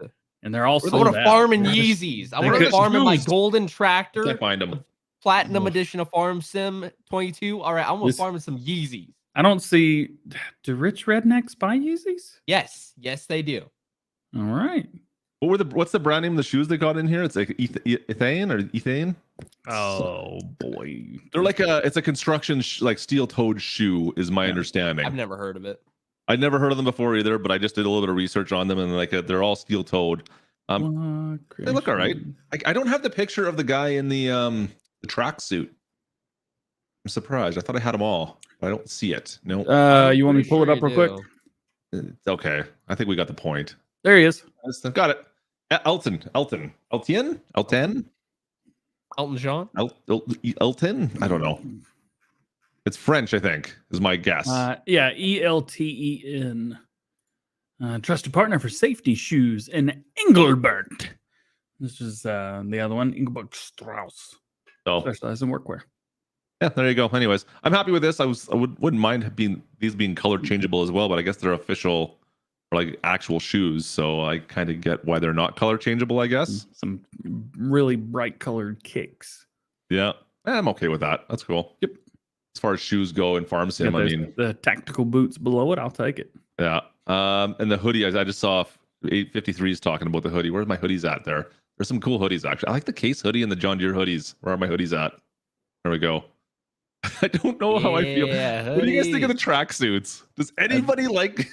And they're all I sold want to out. farm in They're just- Yeezys. I they're want to just farm in my used. golden Can't tractor, find them. platinum Ugh. edition of Farm Sim 22. All right, I'm gonna This- farm in some Yeezys. I don't see. Do rich rednecks buy Yeezys? Yes, they do. All right. What's the brand name of the shoes they got in here? It's like Ethane. Oh boy. They're like it's a construction like steel-toed shoe, is my understanding. I've never heard of it. I'd never heard of them before either, but I just did a little bit of research on them, and like they're all steel-toed. They look all right. I don't have the picture of the guy in the tracksuit. I'm surprised. I thought I had them all, but I don't see it. No, You want me to Pretty pull it sure up you real quick? do. it's okay. I think we got the point. There he is. Got it. Elton. Elton John. Elton. I don't know. It's French, I think, is my guess. Yeah, ELTEN. Trusted partner for safety shoes in Engelbert. This is the other one, Engelbert Strauss. So Specialized in workwear. yeah, there you go. Anyways, I'm happy with this. I wouldn't mind these being color changeable as well, but I guess they're official, or like actual shoes. So I kind of get why they're not color changeable, I guess. Some really bright colored kicks. Yeah, I'm okay with that. That's cool. Yep. As far as shoes go in Farm Sim, Yeah, I there's mean, the tactical boots below it. I'll take it. yeah. And the hoodie, I just saw 853 is talking about the hoodie. Where's my hoodies at there? There's some cool hoodies, actually. I like the Case hoodie and the John Deere hoodies. Where are my hoodies at? There we go. I don't know how I feel. Yeah, What do you guys think of the hoodies. tracksuits? Does anybody like?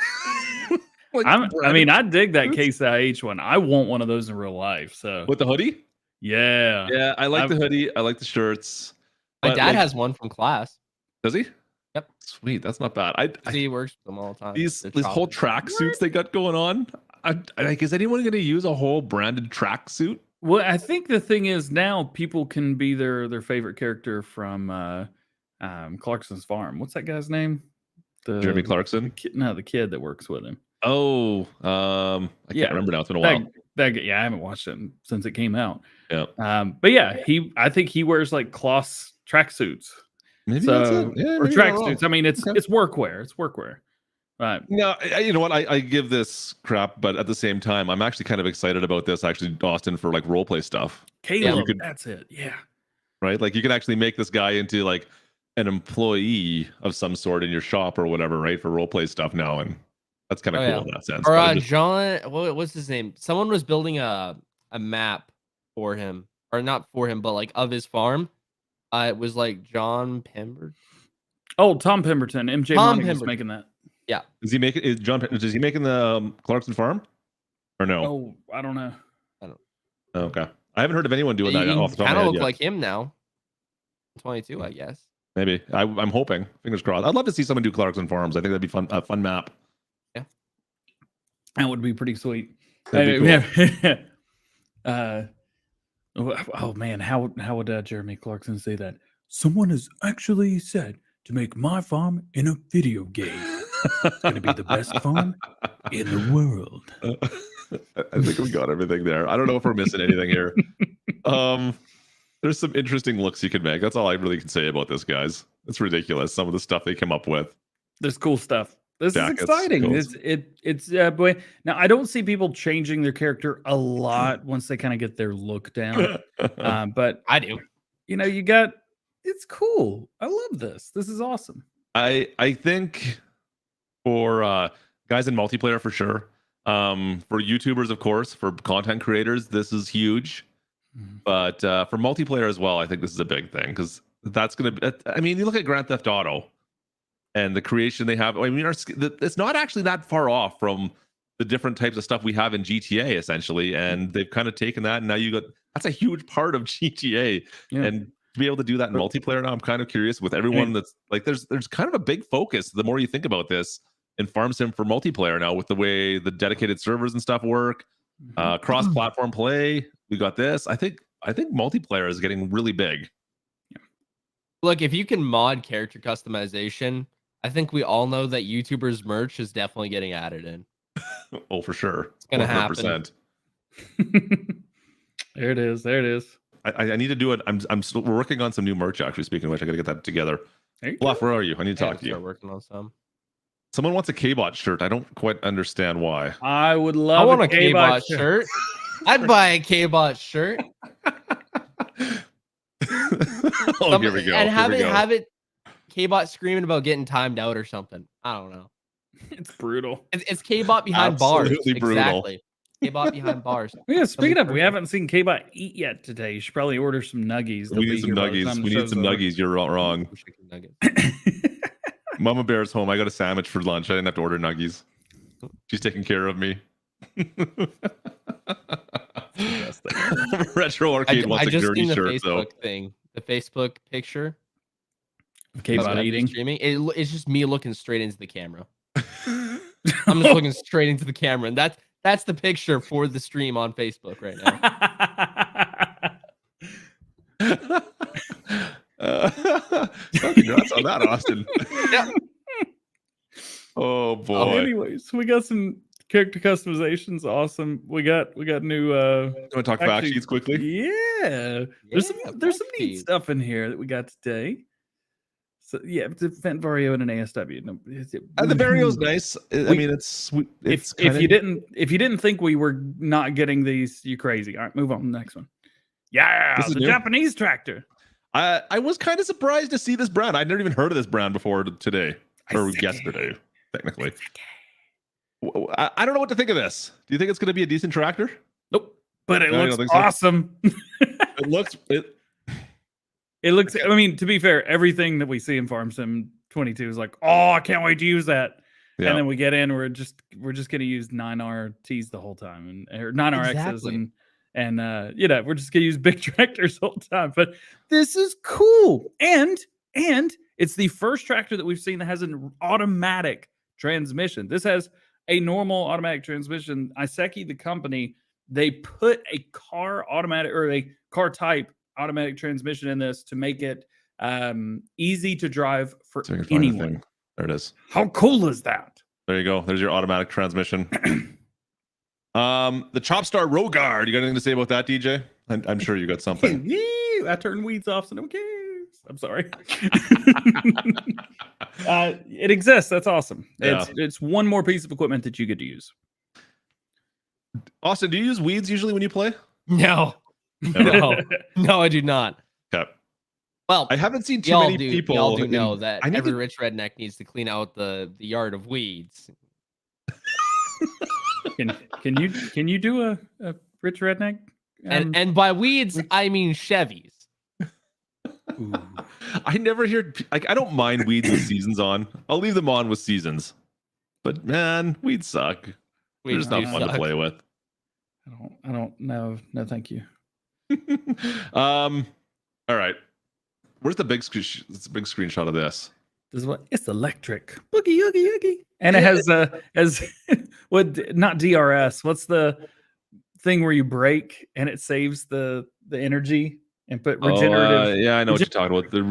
like I mean, I dig that Case IH one. I want one of those in real life. So with the hoodie? yeah. Yeah, I like the hoodie. I like the shirts. My But, dad like, has one from class. Does he? Yep. Sweet. That's not bad. He works with them all the time. these They're whole chopping. tracksuits they got going on. Like, is anyone going to use a whole branded tracksuit? Well, I think the thing is now people can be their favorite character from Clarkson's farm. What's that guy's name? Jeremy Clarkson. The kid that works with him. Oh, I Yeah. can't remember now. It's been a while. Yeah, I haven't watched it since it came out. Yeah. But yeah, I think he wears like cloth tracksuits. Maybe So that's it. Yeah, or maybe I'm wrong. tracksuits. I mean, it's Okay. it's workwear. It's workwear. Right. No, you know what? I give this crap, but at the same time, I'm actually kind of excited about this, actually, Austin, for like role play stuff, Caleb, you could- that's it. Yeah. right? Like you can actually make this guy into like an employee of some sort in your shop or whatever, right? For role play stuff now, and that's kind of Oh, cool yeah. in that sense. Or But I just- John, what's his name? Someone was building a map for him, or not for him, but like of his farm. It was like John Pember. Oh, Tom Pemberton. MJ Tom Money was Pemberton. making that. is he making? Is he making the Clarkson farm, or no? Oh, I don't know. Okay, I haven't heard of anyone doing that You off the top kind of my of head look yet. like him now. 22, I guess. Maybe I'm hoping. Fingers crossed. I'd love to see someone do Clarkson farms. I think that'd be fun. A fun map. That would be pretty sweet. That'd be Yeah. Oh man, how would Jeremy Clarkson say that? Someone has actually said to make my farm in a video game. It's gonna be the best farm in the world. I think we got everything there. I don't know if we're missing anything here. There's some interesting looks you can make. That's all I really can say about this, guys. It's ridiculous. Some of the stuff they come up with. There's cool stuff. This Jackets, is exciting. coats. It's boy. Now I don't see people changing their character a lot once they kind of get their look down. But I do. you got it's cool. I love this. This is awesome. I think for guys in multiplayer for sure. For YouTubers, of course, for content creators, this is huge. But for multiplayer as well, I think this is a big thing because that's going to be. I mean, you look at Grand Theft Auto and the creation they have. I mean, it's not actually that far off from the different types of stuff we have in GTA essentially, and they've kind of taken that, and now you got that's a huge part of GTA, Yeah. and to be able to do that in multiplayer now, I'm kind of curious with everyone that's like, there's kind of a big focus. The more you think about this in farm sim for multiplayer now, with the way the dedicated servers and stuff work, cross-platform play, we got this. I think multiplayer is getting really big. Look, if you can mod character customization, I think we all know that YouTubers merch is definitely getting added in. Oh, for sure. It's gonna happen. There it is. There it is. I need to do it. I'm still working on some new merch, actually. Speaking of which, I got to get that together. Bluff, where are you? I need to talk to you. Start working on some. Someone wants a K-Bot shirt. I don't quite understand why. I would love I want a K-Bot K-Bot shirt. I'd buy a K-Bot shirt. Oh, here we go. And have Here we go. it K-Bot screaming about getting timed out or something. I don't know. It's brutal. It's K-Bot behind bars. Absolutely brutal. Exactly. K-Bot behind bars. Yeah, speaking of, we haven't seen K-Bot eat yet today. You should probably order some nuggies. We need some nuggies. We need some nuggies. You're wrong. Chicken nuggets. Mama Bear's home. I got a sandwich for lunch. I didn't have to order nuggies. She's taking care of me. Retro Arcade wants a dirty shirt, Facebook though. thing. The Facebook picture. K-Bot of eating. streaming. It's just me looking straight into the camera. I'm just looking straight into the camera, and that's the picture for the stream on Facebook right now. Congrats on that, Austin. Yeah. Oh boy. Anyways, we got some character customizations. Awesome. We got new You want to talk fact actually, sheets quickly? Yeah. There's some neat sheets. stuff in here that we got today. So yeah, it's a Vent Vario and an ASW. No, The Vario's nice. I mean, it's if you didn't think we were not getting these, you're crazy. All right, move on to the next one. Yeah, This is the new? Japanese tractor. I was kind of surprised to see this brand. I'd never even heard of this brand before today or Isake. yesterday, technically. I don't know what to think of this. Do you think it's going to be a decent tractor? Nope. But it No, you looks don't think so? awesome. It looks. I mean, to be fair, everything that we see in Farm Sim 22 is like, oh, I can't wait to use that. Yeah. And then we get in, we're just gonna use 9RTs the whole time, or 9RXs, Exactly. and we're just gonna use big tractors the whole time. But this is cool, and it's the first tractor that we've seen that has an automatic transmission. This has a normal automatic transmission. Iseki, the company, they put a car automatic or a car type automatic transmission in this to make it easy to drive for So you can find the anyone. thing. There it is. How cool is that? There you go. There's your automatic transmission. The Chopstar Rogard. You got anything to say about that, DJ? I'm sure you got something. I turn weeds off, so no one cares. I'm sorry. It exists. That's awesome. Yeah. It's one more piece of equipment that you get to use. Austin, do you use weeds usually when you play? No. No, I do not. Okay. Well, I haven't seen too y'all many do. people. Y'all do in- know that I need every to- rich redneck needs to clean out the yard of weeds. Can you do a rich redneck? And by weeds, I mean Chevys. Ooh. I never hear like I don't mind weeds with seasons on. I'll leave them on with seasons. But man, weeds suck. They're Weeds just not do fun to suck. play with. I don't know. No, thank you. All right. Where's the big it's a big screenshot of this? This is what it's electric. Boogie oogie oogie. And it has what not DRS. What's the thing where you brake and it saves the energy and put regenerative? Yeah, I know what you're talking about. The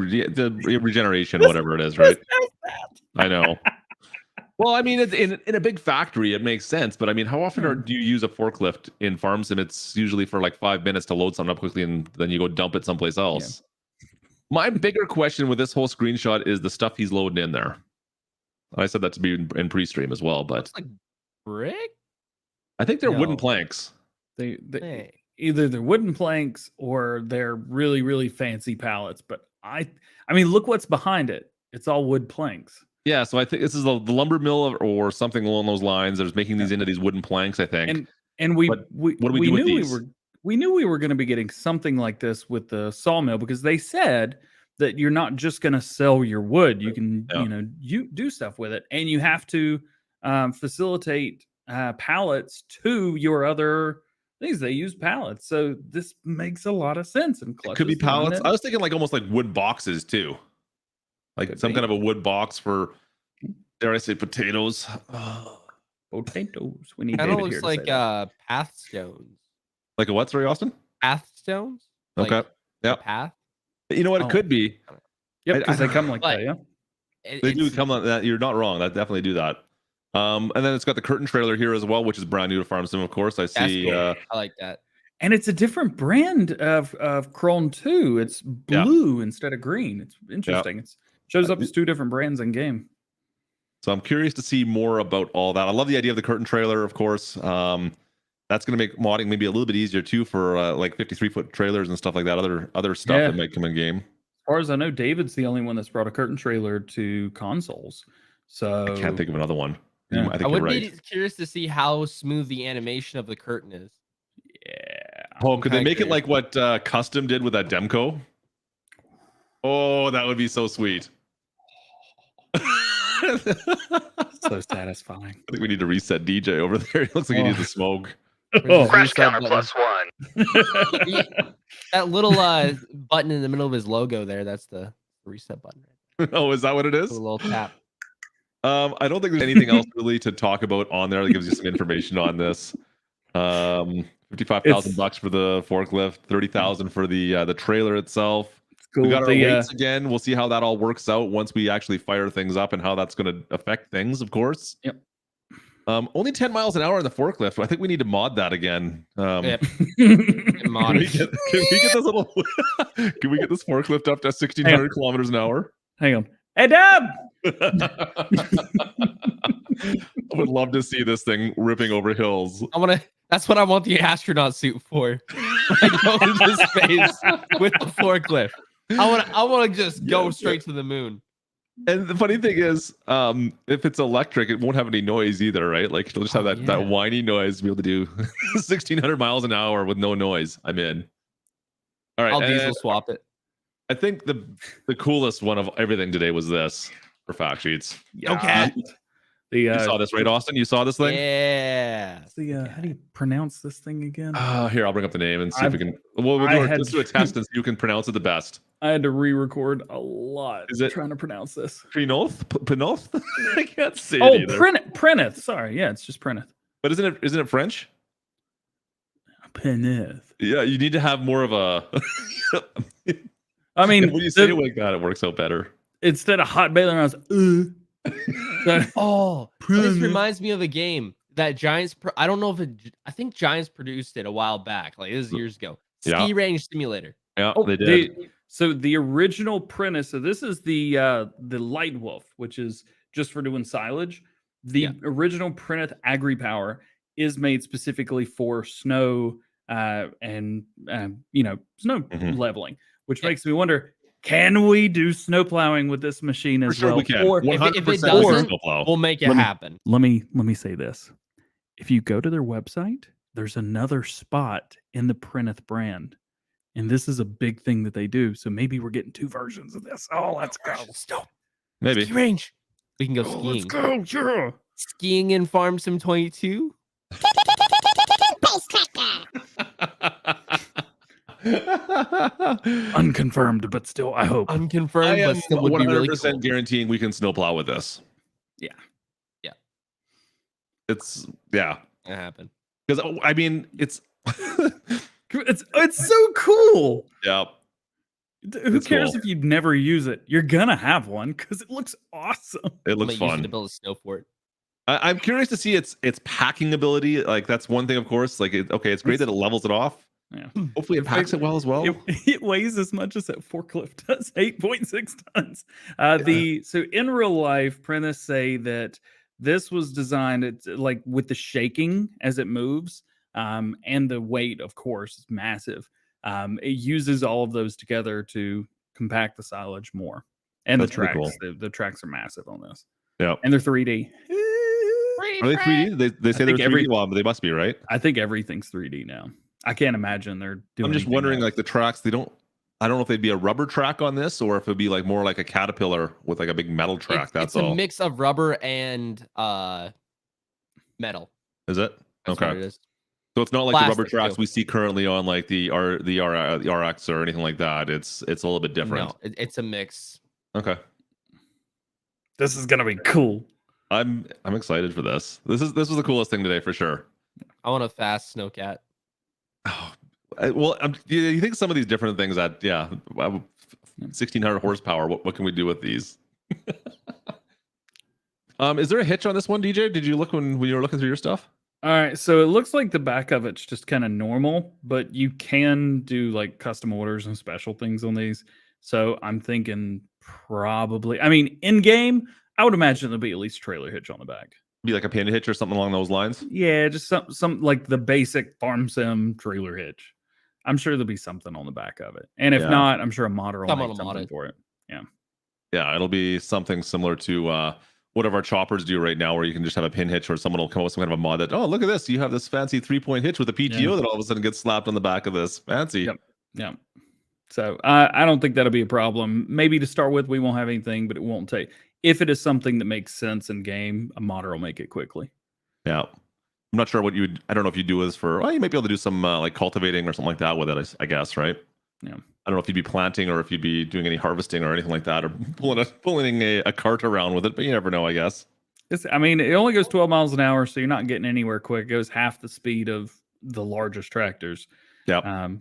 regeneration, whatever it is, right? I know. Well, I mean, in a big factory, it makes sense. But I mean, how often do you use a forklift in farm sim? It's usually for like 5 minutes to load something up quickly, and then you go dump it someplace else. My bigger question with this whole screenshot is the stuff he's loading in there. I said that to be in pre-stream as well, but Looks like brick. I think they're wooden No. planks. They Hey. either they're wooden planks or they're really, really fancy pallets. But I mean, look what's behind it. It's all wood planks. Yeah, so I think this is the lumber mill or something along those lines. There's making these into these wooden planks, I think. And we But what do we do with these? we knew we were going to be getting something like this with the sawmill because they said that you're not just going to sell your wood. You can Yeah. you do stuff with it, and you have to facilitate pallets to your other things. They use pallets, so this makes a lot of sense. And It could be pallets. I was thinking like almost like wood boxes too, like Could some be. kind of a wood box for, dare I say, potatoes. Potatoes. We need Kind of David looks here to like say that. path stones. Like a what? Sorry, Austin. Path stones. Okay. Like a Yep. path. You know what? Oh. It could be. Yep, I- because they come like But- that. Yeah. They do come on that. You're not wrong. That definitely do that. And then it's got the curtain trailer here as well, which is brand new to Farm Sim, of course. I That's see. cool. I like that. And it's a different brand of Chrome too. It's Yeah. blue instead of green. It's interesting. It shows up as two different brands in game. So I'm curious to see more about all that. I love the idea of the curtain trailer, of course. That's going to make modding maybe a little bit easier too for like 53-foot trailers and stuff like that. Other stuff Yeah. that might come in game. As far as I know, David's the only one that's brought a curtain trailer to consoles. So I can't think of another one. Yeah. I think I you're would right. be curious to see how smooth the animation of the curtain is. Yeah. Oh, could they kinda make it curious. like what Custom did with that Demco? Oh, that would be so sweet. I So satisfying. think we need to reset DJ over there. He looks like he needs the smoke. Oh. Crash Reset counter button. +1. That little button in the middle of his logo there, that's the reset button. Oh, is that what it A is? little tap. I don't think there's anything else really to talk about on there that gives you some information on this. $55,000 for the forklift, 30,000 for the trailer itself. It's cool. We got our The, weights again. We'll see how that all works out once we actually fire things up and how that's going to affect things, of course. Yep. Only 10 miles an hour in the forklift. I think we need to mod that again. Yep. Can Mod. we get this little? Can we get this forklift up to 1,600 kilometers an hour? Hang on. Hey, Deb! I would love to see this thing ripping over hills. That's what I want the astronaut suit for. I go into space with the forklift. I want to just go straight to the moon. And the funny thing is, if it's electric, it won't have any noise either, right? Like it'll just have that yeah. whiny noise to be able to do 1,600 miles an hour with no noise. I'm in. All right. I'll and diesel swap it. I think the coolest one of everything today was this for fact sheets. Okay. The You saw this, right, Austin? You saw this thing? Yeah. how do you pronounce this thing again? Here, I'll bring up the name and see if we I've- can. Well, I let's do a test and see who can pronounce it the best. I had to re-record a lot. Is it- trying to pronounce this? Prinoth? Pinoth? I can't say Oh, it either. Prenneth. Sorry, yeah, it's just Prenneth. But isn't it French? Prenneth. Yeah, you need to have more of a. I mean, when you say it like that, it works out better. instead of hot baling, I was. So- Oh, this Prenneth. reminds me of a game that Giants. I don't know if it. I think Giants produced it a while back. Like this is years ago. Yeah. Ski range simulator. Yeah, Oh, they did. so the original Prentice. So this is the Light Wolf, which is just for doing silage. The Yeah. original Prentice Agri Power is made specifically for snow and snow Mhm. leveling, which Yeah. makes me wonder: can we do snow plowing with this machine For as sure well? we can. Or if it 100% doesn't, snowplow. We'll make it Let me- happen. let me say this: if you go to their website, there's another spot in the Prentice brand. And this is a big thing that they do. So maybe we're getting two versions of this. Oh, let's go. Maybe. Ski range. We can go Oh, skiing. let's go. Sure. Skiing in Farm Sim 22. Space tracker. Unconfirmed, but still, I hope. Unconfirmed, I am but still would be really 100% cool. guaranteeing we can snowplow with this. Yeah. Yeah. It's It happened. because I mean it's It's so cool. yeah. Who It's cares cool. if you never use it? You're gonna have one because it looks awesome. It I'm looks gonna use it fun. to build a snow fort. I'm curious to see its packing ability. Like that's one thing, of course. Like it's great that it levels it off. Yeah. Hopefully it packs it well as well. It weighs as much as that forklift does, 8.6 tons. So in real life, Prentice say that this was designed it's like with the shaking as it moves, and the weight, of course, is massive. It uses all of those together to compact the silage more. And That's the pretty tracks, cool. the tracks are massive on this. Yeah. And they're 3D. Are they 3D? They say they're think 3D. every- Well, but they must be, right? I think everything's 3D now. I can't imagine they're doing. I'm just anything wondering, else. like the tracks. I don't know if they'd be a rubber track on this, or if it'd be like more like a Caterpillar with like a big metal track. That's it's all. a mix of rubber and metal. Is it? That's what it is. So it's not like the rubber Plastic, tracks too. we see currently on like the RX or anything like that. It's a little bit different. No, it's a mix. Okay. This is gonna be cool. I'm excited for this. This was the coolest thing today for sure. I want a fast snowcat. Oh, you think some of these different things that 1600 horsepower. What can we do with these? Is there a hitch on this one, DJ? Did you look when you were looking through your stuff? All right, so it looks like the back of it's just kind of normal, but you can do like custom orders and special things on these. So I'm thinking probably, I mean, in game, I would imagine there'll be at least a trailer hitch on the back. Be like a pin hitch or something along those lines. Yeah, just some like the basic farm sim trailer hitch. I'm sure there'll be something on the back of it, and if Yeah. not, I'm sure a modder will Someone make will mod something it. for it. Yeah, it'll be something similar to what our choppers do right now, where you can just have a pin hitch, or someone will come up with some kind of a mod that, oh, look at this, you have this fancy 3-point hitch with a PTO that all of a sudden gets slapped on the back of this. Fancy. Yep. Yeah. So I don't think that'll be a problem. Maybe to start with, we won't have anything, but it won't take. If it is something that makes sense in game, a modder will make it quickly. Yeah. I'm not sure what you would. I don't know if you do this for. Well, you might be able to do some like cultivating or something like that with it. I guess, right? Yeah. I don't know if you'd be planting or if you'd be doing any harvesting or anything like that, or pulling a cart around with it. But you never know, I guess. I mean, it only goes 12 miles an hour, so you're not getting anywhere quick. It goes half the speed of the largest tractors. Yeah. But and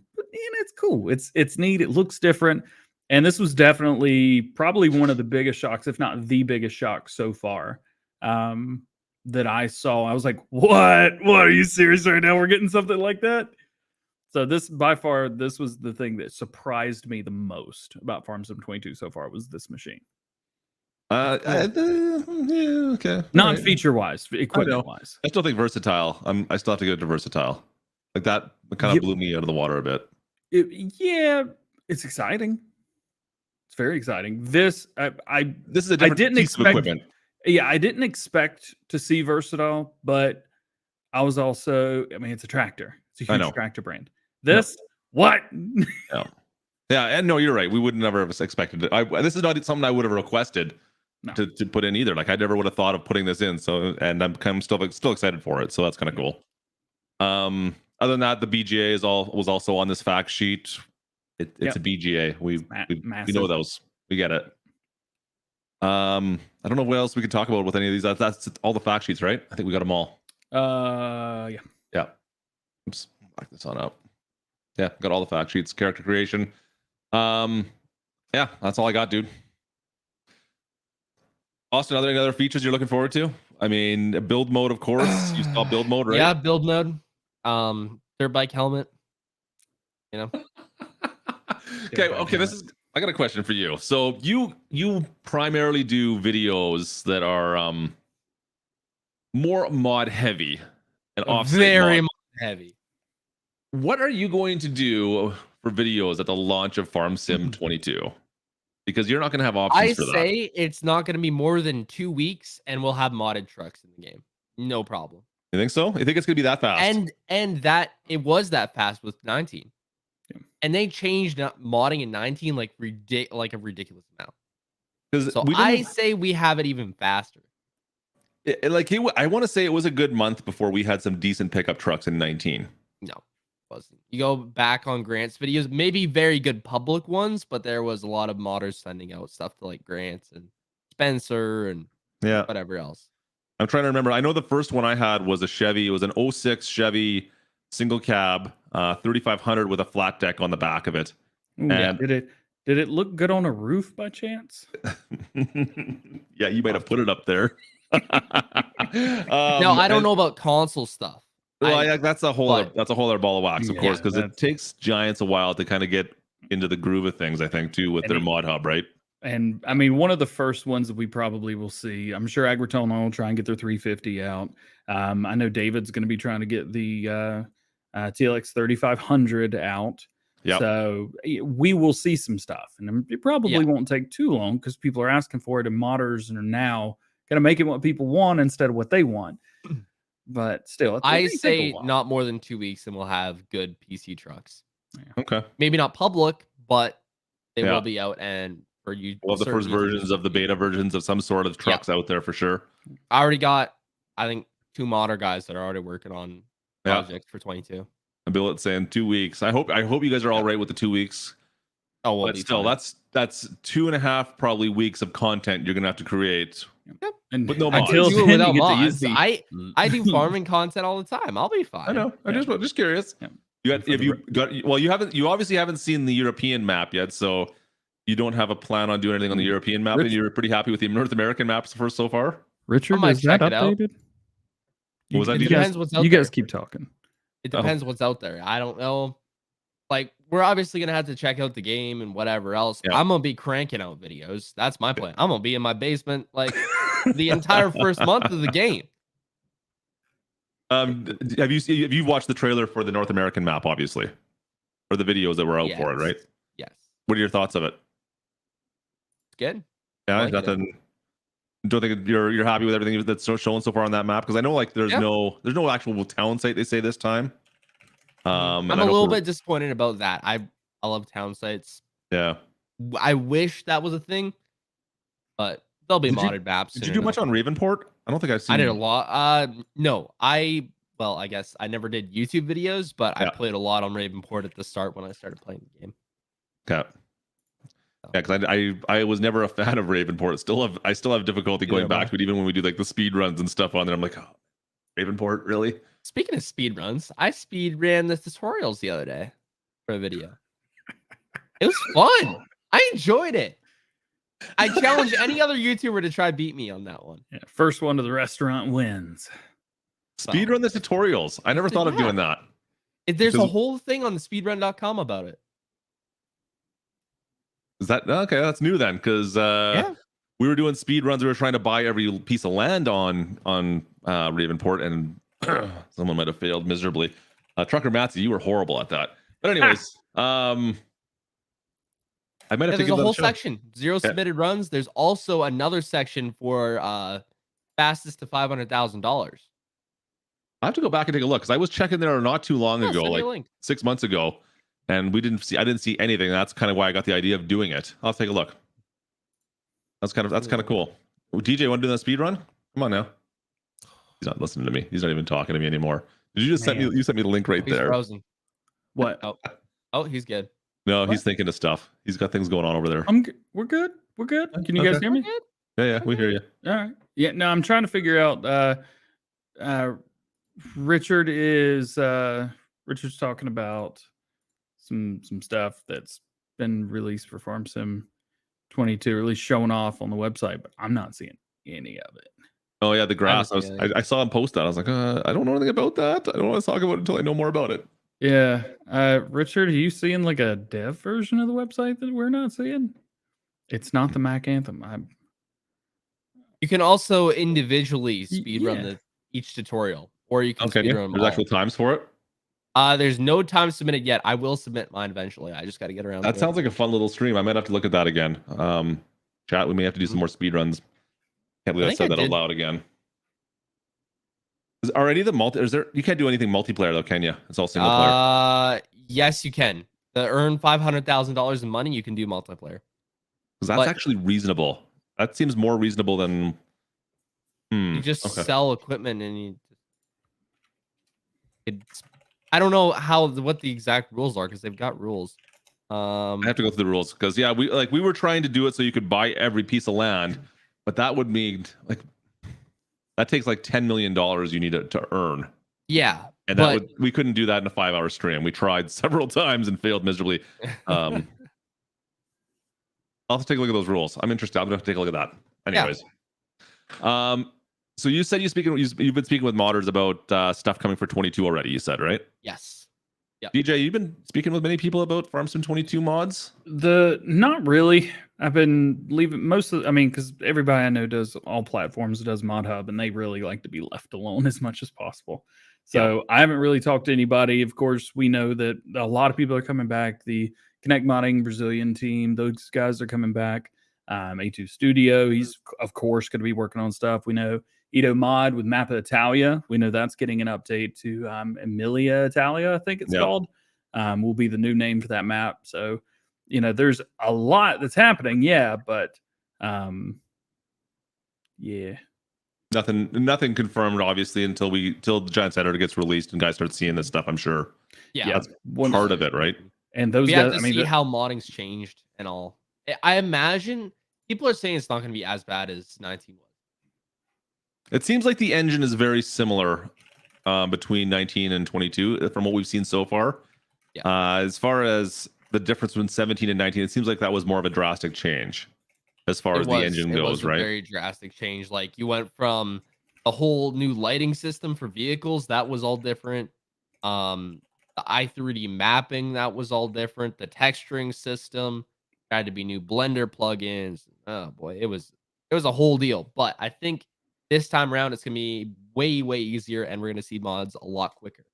it's cool. It's neat. It looks different. And this was definitely probably one of the biggest shocks, if not the biggest shock so far, that I saw. I was like, what? What? Are you serious right now? We're getting something like that? So this, by far, this was the thing that surprised me the most about Farm Sim 22 so far, was this machine. Okay. Not Alright. feature-wise, equipment-wise. I still think versatile. I still have to go to versatile. Like that kind of Yep. blew me out of the water a bit. Yeah, it's exciting. It's very exciting. This, This is a different didn't piece of expect- equipment. Yeah, I didn't expect to see versatile, but I was also, I mean, it's a tractor. It's a I huge know. tractor brand. This, what? Yeah, and no, you're right. We would never have expected it. This is not something I would have requested No. to put in either. Like I never would have thought of putting this in. So, and I'm still excited for it. So that's kind of cool. Other than that, the BGA was also on this fact sheet. It's a BGA. We massive. know those. We get it. I don't know what else we can talk about with any of these. That's all the fact sheets, right? I think we got them all. Yeah. Yeah. Oops, back this on up. Yeah, got all the fact sheets, character creation. Yeah, that's all I got, dude. Austin, are there any other features you're looking forward to? I mean, build mode, of course. You saw build mode, right? Yeah, build mode. Dirt bike helmet. You know. Okay. I got a question for you. So you primarily do videos that are more mod heavy and offset Very mod. heavy. What are you going to do for videos at the launch of Farm Sim 22? Because you're not going to have options I for that. say it's not going to be more than 2 weeks, and we'll have modded trucks in the game. No problem. You think so? You think it's going to be that fast? And that it was that fast with 19. Yeah. And they changed modding in 19 like a ridiculous amount. Because So I say we have it even faster. I want to say it was a good month before we had some decent pickup trucks in 19. No, it wasn't. You go back on Grant's videos, maybe very good public ones, but there was a lot of modders sending out stuff to like Grant and Spencer and Yeah. whatever else. I'm trying to remember. I know the first one I had was a Chevy. It was an 06 Chevy single cab, 3500 with a flat deck on the back of it. Ooh, And- did it look good on a roof by chance? Yeah, you might have put it up there. No, I don't know about console stuff. Well, yeah, that's a whole but- other ball of wax, of Yeah, course, because it that's- takes Giants a while to kind of get into the groove of things. I think too with And their it- mod hub, right? And I mean, one of the first ones that we probably will see, I'm sure Agriton will try and get their 350 out. I know David's going to be trying to get the TLX 3500 out. Yep. So we will see some stuff, and it probably won't take too long because people are asking for it, and modders are now going to make it what people want instead of what they want. But still, it I may take a say while. not more than 2 weeks, and we'll have good PC trucks. Okay. Maybe not public, but they Yeah. will be out. And for you, We'll have the first certain versions of the beta versions of some sort of trucks out there for sure. I already got, I think, two modder guys that are already working on Yeah. projects for 22. And Billet's saying 2 weeks. I hope you guys are all right with the 2 weeks. Oh, we'll But be still, fine. that's 2.5 probably weeks of content you're gonna have to create. And With no I mods. can until do it then, without you get to use mods. the- I do farming content all the time. I'll be fine. I know. I'm just curious. Yeah. You obviously haven't seen the European map yet, so you don't have a plan on doing anything on the European map, and you're pretty happy with the North American maps so far. Richard, might is that check it out. updated? What was that, It DJ? depends what's out You there. guys keep talking. It depends what's out there. I don't know. Like, we're obviously gonna have to check out the game and whatever else. Yeah. I'm gonna be cranking out videos. That's my plan. I'm gonna be in my basement like the entire first month of the game. Have you watched the trailer for the North American map, obviously, or the videos that were out for it, right? Yes. What are your thoughts of it? It's good. Yeah, like it. nothing. Don't think you're happy with everything that's shown so far on that map? Because I know like there's no actual town site they say this time. I'm a little bit disappointed about that. I love town sites. Yeah. I wish that was a thing, but they'll be Did you- modded maps. Did soon you do much enough. on Ravenport? I don't think I've seen. I did a lot. No, I guess I never did YouTube videos, but I played a lot on Ravenport at the start when I started playing the game. Okay. Yeah, because I was never a fan of Ravenport. I still have difficulty going back to it, even when we do like the speed runs and stuff on there. I'm like, oh, Ravenport, really? Speaking of speed runs, I speed ran the tutorials the other day for a video. It was fun. I enjoyed it. I challenge any other YouTuber to try beat me on that one. Yeah, first one to the restaurant wins. Speed run the tutorials. I never thought of doing that. There's a Because- whole thing on the speedrun.com about it. Is that okay? That's new then, because we were doing speed runs. We were trying to buy every piece of land on Ravenport, and someone might have failed miserably. Trucker Matthew, you were horrible at that. But anyways, I might have to There's give a that whole shot. section, zero submitted runs. There's also another section for fastest to $500,000. I have to go back and take a look because I was checking there not too long ago, Send me a like link. 6 months ago, and I didn't see anything. That's kind of why I got the idea of doing it. I'll take a look. That's kind of cool. DJ, want to do that speed run? Come on now. He's not listening to me. He's not even talking to me anymore. Did you just send me? You sent me the link right He's there. frozen. What? Oh, he's good. No, What? he's thinking of stuff. He's got things going on over there. We're good. We're good. Can you guys Okay. hear me? Yeah, we hear you. All right. Yeah. No, I'm trying to figure out. Richard's talking about some stuff that's been released for Farm Sim 22, or at least showing off on the website, but I'm not seeing any of it. Oh yeah, the grass. see anything. I saw him post that. I was like, I don't know anything about that. I don't want to talk about it until I know more about it. Yeah. Richard, are you seeing like a dev version of the website that we're not seeing? It's not the Mac Anthem. You can also individually speed yeah. run each tutorial, or you can Okay, speed run them there's all. actual times for it. There's no time submitted yet. I will submit mine eventually. I just got to get around. That to sounds like a fun little stream. I might have to look at that again. Chat, we may have to do some more speed runs. Can't believe I think said I that out did. loud again. Are any of the Is there? You can't do anything multiplayer though, can you? It's all single player. Yes, you can. To earn $500,000 in money, you can do multiplayer. Because that's but- actually reasonable. That seems more reasonable than. You just okay. sell equipment and it's. I don't know what the exact rules are because they've got rules. I have to go through the rules because we were trying to do it so you could buy every piece of land, but that would mean that takes like $10 million you need to earn. Yeah, And we couldn't do that in a 5-hour stream. We tried several times and failed miserably. I'll have to take a look at those rules. I'm interested. I'm gonna have to take a look at that. Anyways. So you said you've been speaking with modders about stuff coming for 22 already, you said, right? yes. DJ, you've been speaking with many people about Farm Sim 22 mods? Not really. I've been leaving because everybody I know does all platforms, does Mod Hub, and they really like to be left alone as much as possible. So I haven't really talked to anybody. Of course, we know that a lot of people are coming back. The Connect Modding Brazilian team, those guys are coming back. A2 Studio, he's of course going to be working on stuff. We know Ito Mod with Mappa Italia. We know that's getting an update to Emilia Italia, I think it's called. Will be the new name for that map. So, there's a lot that's happening. Yeah, but yeah. Nothing confirmed, obviously, until the Giant Setter gets released and guys start seeing this stuff. I'm sure Yeah. that's part of it, right? And those We guys, have to I mean, see how modding's changed and all. I imagine people are saying it's not going to be as bad as 19 was. It seems like the engine is very similar between 19 and 22 from what we've seen so far. Yeah. As far as the difference between 17 and 19, it seems like that was more of a drastic change as far as the engine It goes, was a right? very drastic change. Like you went from a whole new lighting system for vehicles that was all different. The i3D mapping that was all different. The texturing system had to be new Blender plugins. Oh boy, it was a whole deal. But I think this time around it's gonna be way easier, and we're gonna see mods a lot quicker.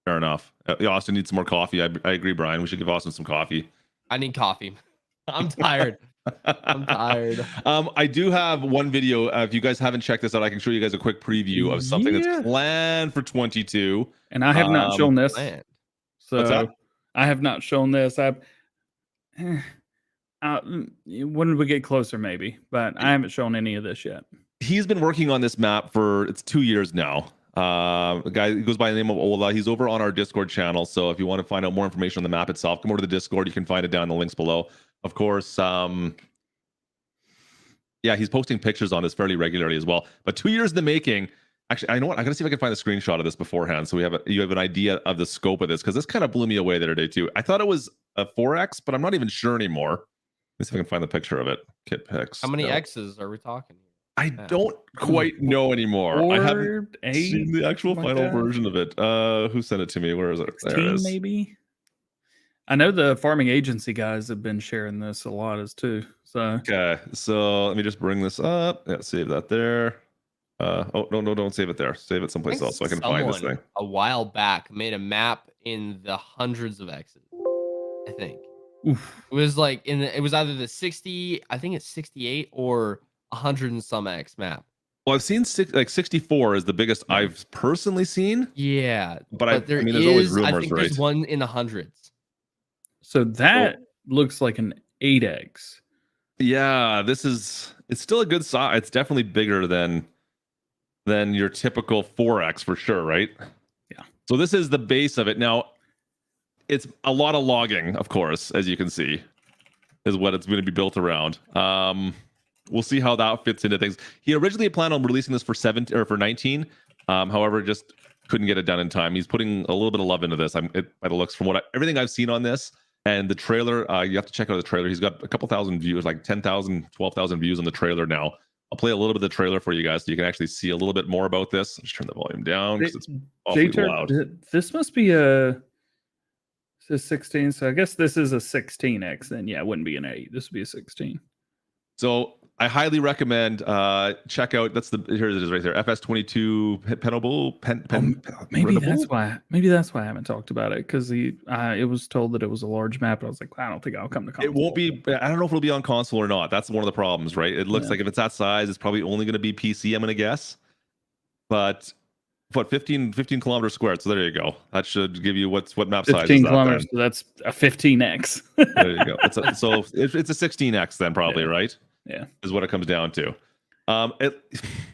Fair enough. Austin needs some more coffee. I agree, Brian. We should give Austin some coffee. I need coffee. I'm tired. I'm tired. I do have one video. If you guys haven't checked this out, I can show you guys a quick preview of something that's planned for 22. and I have not shown this. Man. What's So that? I have not shown this. When we get closer, maybe, but I haven't shown any of this yet. He's been working on this map for 2 years now. The guy goes by the name of Ola. He's over on our Discord channel. So if you want to find out more information on the map itself, come over to the Discord. You can find it down in the links below. Of course, yeah, he's posting pictures on this fairly regularly as well. But 2 years in the making. Actually, I know what. I'm gonna see if I can find a screenshot of this beforehand, so you have an idea of the scope of this, because this kind of blew me away the other day too. I thought it was a 4x, but I'm not even sure anymore. Let's see if I can find the picture of it. Kit pics. How many No. X's are we talking? I don't quite know anymore. I haven't seen the actual final version of it. Who sent it to me? Where is it? There it 16 is. maybe. I know the farming agency guys have been sharing this a lot as too. So Okay, so let me just bring this up. Yeah, save that there. Oh no, don't save it there. Save it someplace else so I can find this thing. A while back made a map in the hundreds of X's. I think oof. it was like it was either the 60, I think it's 68 or 100 and some X map. Well, I've seen 64 is the biggest I've personally seen. Yeah, But there I mean, there's always is, rumors, I think right? there's one in the hundreds. So that looks like an 8x. Yeah, it's still a good size. It's definitely bigger than your typical 4x for sure, right? Yeah. So this is the base of it. Now, it's a lot of logging, of course, as you can see, is what it's going to be built around. We'll see how that fits into things. He originally planned on releasing this for 19, however, just couldn't get it done in time. He's putting a little bit of love into this. By the looks from everything I've seen on this. And the trailer, you have to check out the trailer. He's got a couple thousand views, like 10,000, 12,000 views on the trailer now. I'll play a little bit of the trailer for you guys so you can actually see a little bit more about this. Just turn the volume down because it's awfully loud. This must be a 16. So I guess this is a 16x. Then yeah, it wouldn't be an 8. This would be a 16. So I highly recommend check out. Here it is right there. FS22 Penable. Maybe that's why I haven't talked about it, because it was told that it was a large map. And I was like, I don't think I'll come to console. It won't be. I don't know if it'll be on console or not. That's one of the problems, right? It looks like if it's that size, it's probably only going to be PC. I'm going to guess. But what 15 kilometers squared. So there you go. That should give you what map size is 15 that kilometers. then? So that's a 15x. There you go. It's a 16x then probably, right? Yeah, is what it comes down to.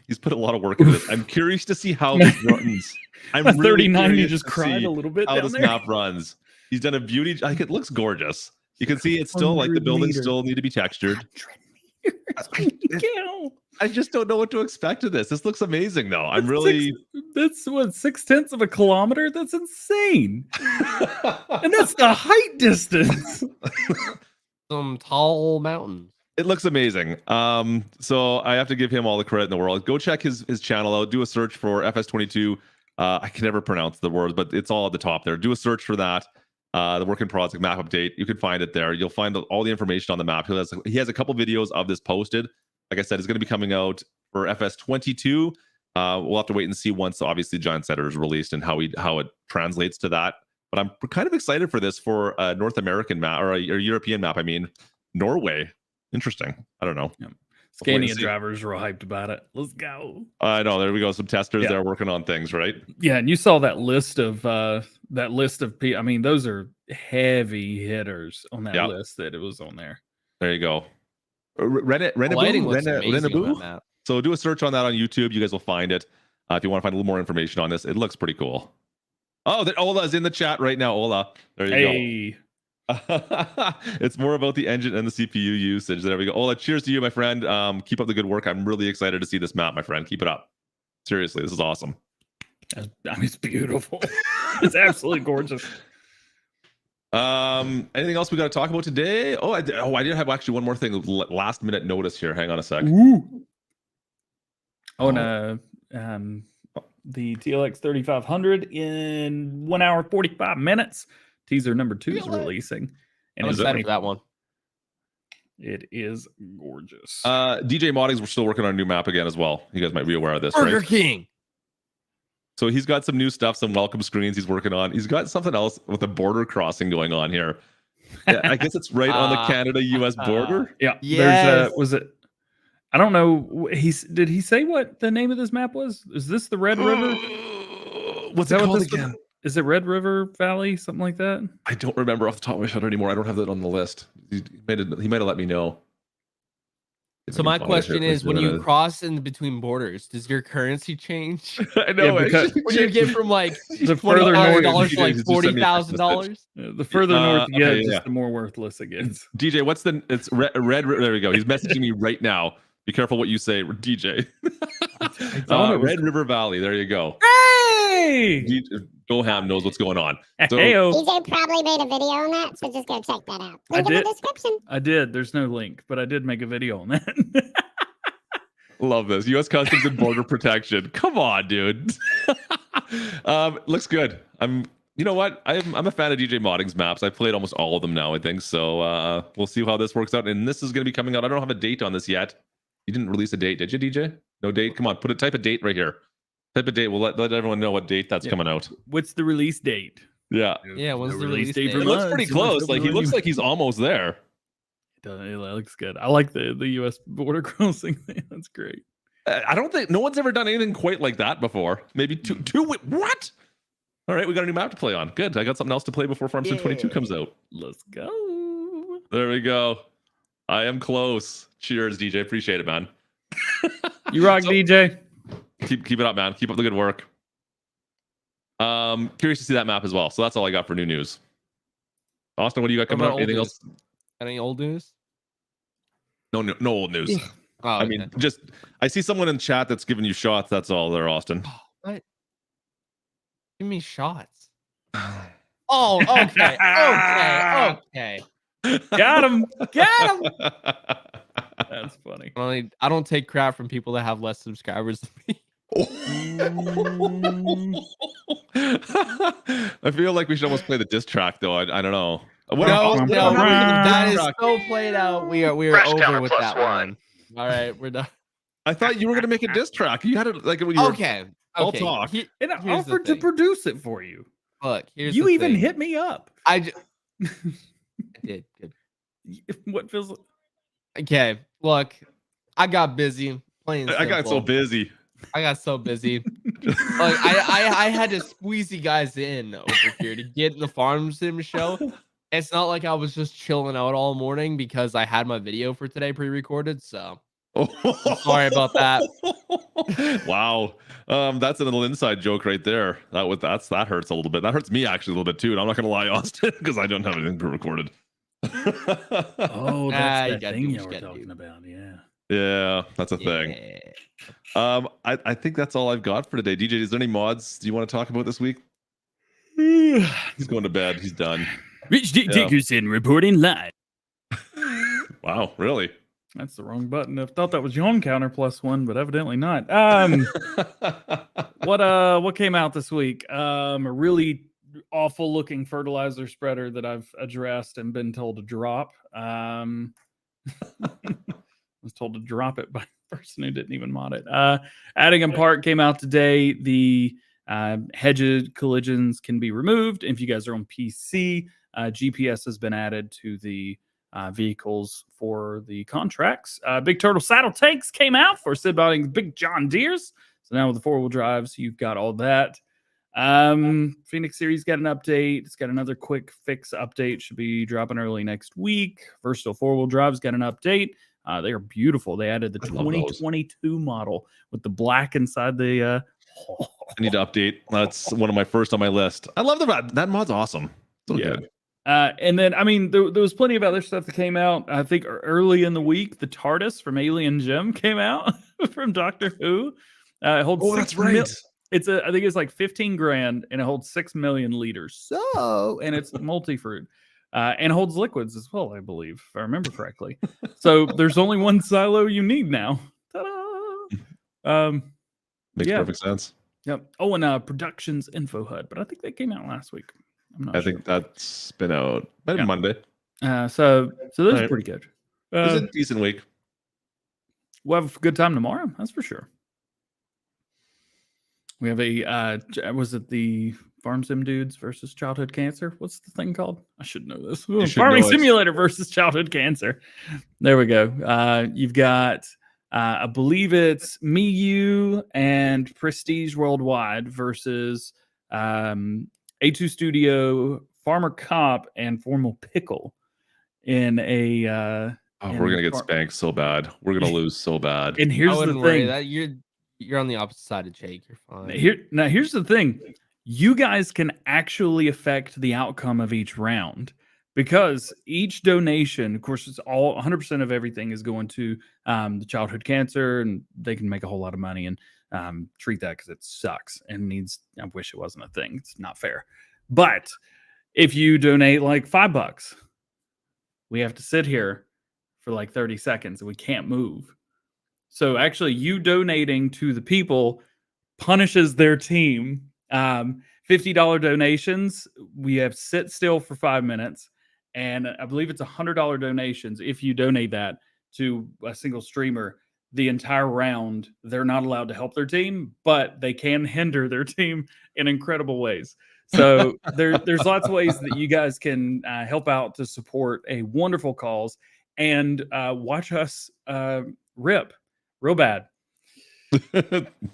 He's put a lot of work into this. I'm curious to see how this runs. I'm really 3090 just to cried see a little bit how down this there. map runs. He's done a beauty. Like, it looks gorgeous. You can see it's still like the 100 buildings meters. still need to be textured. I just don't know what to expect of this. This looks amazing though. I'm really. That's what 0.6 of a kilometer. That's insane. And that's the height distance. Some tall mountains. It looks amazing. So I have to give him all the credit in the world. Go check his channel out. Do a search for FS22. I can never pronounce the word, but it's all at the top there. Do a search for that. The work in project map update. You can find it there. You'll find all the information on the map. He has a couple videos of this posted. Like I said, it's going to be coming out for FS22. We'll have to wait and see once obviously Giant Setter is released and how it translates to that. But I'm kind of excited for this for a North American map or a European map. I mean, Norway. Interesting. I don't know. Yeah. Scania drivers were hyped about it. Let's go. I know. There we go. Some testers there working on things, right? Yeah, and you saw that list of people. I mean, those are heavy hitters on that list that it was on there. There you go. Renabu? Lighting looks amazing on that map. So do a search on that on YouTube. You guys will find it. If you want to find a little more information on this, it looks pretty cool. Oh, that Ola is in the chat right now. Ola, there you go. It's more about the engine and the CPU usage. There we go. Ola, cheers to you, my friend. Keep up the good work. I'm really excited to see this map, my friend. Keep it up. Seriously, this is awesome. I mean, it's beautiful. It's absolutely gorgeous. Anything else we got to talk about today? I did have actually one more thing. Last minute notice here. Hang on a sec. Ooh. The TLX 3500 in 1 hour 45 minutes. Teaser number 2 is releasing. And I'm it's excited for that one. It is gorgeous. DJ Moddings, we're still working on a new map again as well. You guys might be aware of this, Burger right? King. So he's got some new stuff, some welcome screens he's working on. He's got something else with a border crossing going on here. Yeah, I guess it's right on the Canada-US border. Yeah. Yes. Was it? I don't know. Did he say what the name of this map was? Is this the Red River? What's Is it that what called this again? Is it Red River Valley? Something like that? I don't remember off the top of my head anymore. I don't have that on the list. He might have let me know. So my question is, when you cross in between borders, does your currency change? I know, Yeah, because When you get from like the further north, $20,000 to like just send me a text $40,000? the further north you get, okay, just yeah. the more worthless it gets. DJ, it's red. There we go. He's messaging me right now. Be careful what you say, DJ. Red River Valley. There you go. Hey! DjGoHam knows what's going on. So, Heyo. DJ probably made a video on that, so just go check that out. Link in the description. I did. There's no link, but I did make a video on that. love this. U.S. Customs and Border Protection. Come on, dude. Looks good. You know what? I'm a fan of DJ Modding's maps. I've played almost all of them now, I think. So we'll see how this works out. And this is going to be coming out. I don't have a date on this yet. You didn't release a date, did you, DJ? No date? Come on, type a date right here. Type a date. We'll let everyone know what date that's coming out. What's the release date? Yeah. Yeah, when's the release date date? for It looks months. pretty It looks close. Like he looks like he's almost there. It looks good. I like the U.S. border crossing thing. That's great. I don't think no one's ever done anything quite like that before. Maybe two. What? All right, we got a new map to play on. Good. I got something else to play before Farm Sim 22 comes out. Let's go. There we go. I am close. Cheers, DJ. Appreciate it, man. You rock, DJ. Keep it up, man. Keep up the good work. Curious to see that map as well. So that's all I got for new news. Austin, what do you got coming up? Anything else? Any old news? No old news. Oh, I mean, just I see someone in chat that's giving you shots. That's all there, Austin. what? Give me shots. Oh, okay. Got him. Got him. That's funny. I don't take crap from people that have less subscribers than me. I feel like we should almost play the diss track, though. I don't know. No, What that is track? so played out. We are Fresh over counter with plus that one. All right, we're done. I thought you were gonna make a diss track. You had it like when you were Okay. I'll talk. And I Here's the offered to thing. produce it for you. Look, here's You the even thing. hit me up. I did. Good. What feels like... Okay, look, I got busy playing. I got so simple. busy. I got so busy. Like I had to squeeze you guys in over here to get in the Farm Sim show. It's not like I was just chilling out all morning because I had my video for today pre-recorded. So sorry about that. Wow. That's a little inside joke right there. That hurts a little bit. That hurts me actually a little bit too. And I'm not gonna lie, Austin, because I don't have anything pre-recorded. Oh, you that's that gotta thing do you what were you gotta talking do. about. Yeah. Yeah, that's a thing. Yeah. I think that's all I've got for today. DJ, is there any mods you want to talk about this week? He's going to bed. He's done. Rich Dick Dickerson reporting live. Wow, really? That's the wrong button. I thought that was Yawn Counter +1, but evidently not. What came out this week? A really awful looking fertilizer spreader that I've addressed and been told to drop. I was told to drop it by a person who didn't even mod it. Adding part came out today. The hedge collisions can be removed. If you guys are on PC, GPS has been added to the vehicles for the contracts. Big Turtle saddle tanks came out for Sid Botting's Big John Deeres. So now with the 4-wheel drives, you've got all that. Phoenix Series got an update. It's got another quick fix update. Should be dropping early next week. Versatile 4-wheel drives got an update. They are beautiful. They added the I love those. 2022 model with the black inside the. I need to update. That's one of my first on my list. I love that mod's awesome. So Yeah. good. And then, I mean, there was plenty of other stuff that came out. I think early in the week, the TARDIS from Alien Gym came out from Doctor Who. It holds Oh, that's right. I think it's like 15 grand, and it holds 6 million liters. So, and it's multi-fruit, and holds liquids as well, I believe, if I remember correctly. So there's only one silo you need now. Ta-da! Makes yeah. perfect sense. Yep. Oh, and Productions Info HUD, but I think that came out last week. I'm not I sure. think that's been out maybe Monday. So those are Right. pretty good. It was a decent week. We'll have a good time tomorrow. That's for sure. We have a was it the Farm Sim Dudes versus Childhood Cancer? What's the thing called? I should know this. Ooh, should Farming know it. Simulator versus Childhood Cancer. There we go. You've got I believe it's Miyu and Prestige Worldwide versus A2 Studio, Farmer Cop, and Formal Pickle in a We're gonna get spanked so bad. We're gonna lose so bad. and I here's the wouldn't worry. thing. That you're on the opposite side of Jake. You're fine. Here's the thing. You guys can actually affect the outcome of each round because each donation, of course, it's all 100% of everything is going to the childhood cancer, and they can make a whole lot of money and treat that because it sucks and needs. I wish it wasn't a thing. It's not fair. But if you donate like $5, we have to sit here for like 30 seconds and we can't move. So actually, you donating to the people punishes their team. $50 donations, we have sit still for 5 minutes, and I believe it's $100 donations. If you donate that to a single streamer, the entire round, they're not allowed to help their team, but they can hinder their team in incredible ways. So there's lots of ways that you guys can help out to support a wonderful cause and watch us rip real bad.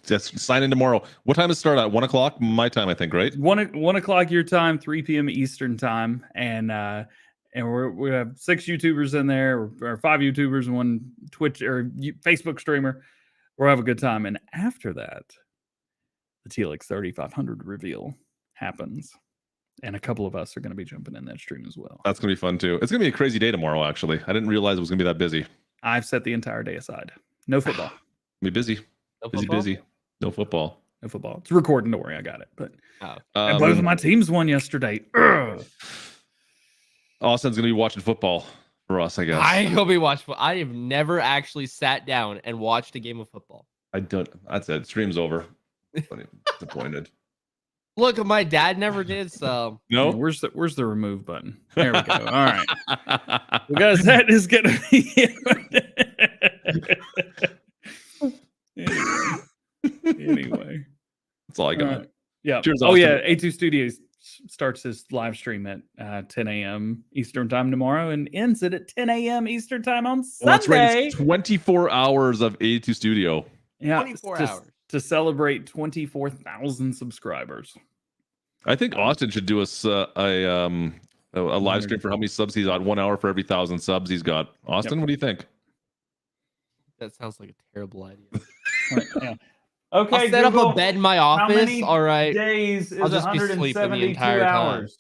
Just sign in tomorrow. What time does it start at? 1 o'clock my time, I think, right? 1 o'clock your time, 3 p.m. Eastern time, and we have 6 YouTubers in there, or 5 YouTubers and 1 Twitch or Facebook streamer. We'll have a good time, and after that, the TLX 3500 reveal happens, and a couple of us are going to be jumping in that stream as well. That's gonna be fun too. It's gonna be a crazy day tomorrow. Actually, I didn't realize it was gonna be that busy. I've set the entire day aside. No football. Be busy. No Busy, football? busy. No football. No football. It's recording. Don't worry, I got it. But Oh. and both of my teams won yesterday. Ugh. Austin's gonna be watching football for us, I guess. I will be watching. I have never actually sat down and watched a game of football. I don't. That's it. Stream's over. Disappointed. Look, my dad never did. So No. Where's the remove button? There we go. All right. Well, guys, that is going to be anyway. That's all I got. Yeah. Cheers, Oh, Austin. yeah. A2 Studios starts his live stream at 10 a.m. Eastern time tomorrow and ends it at 10 a.m. Eastern time on Sunday. Well, that's right. It's 24 hours of A2 Studio. Yeah. 24 hours. To celebrate 24,000 subscribers. I think Austin should do us a live stream for how many subs he's on. 1 hour for every 1,000 subs he's got. Austin, what do you think? that sounds like a terrible idea. Right, yeah. Okay. I'll set Google, up a bed in my how office. many All right. days is I'll just be sleeping the 172 entire time. hours?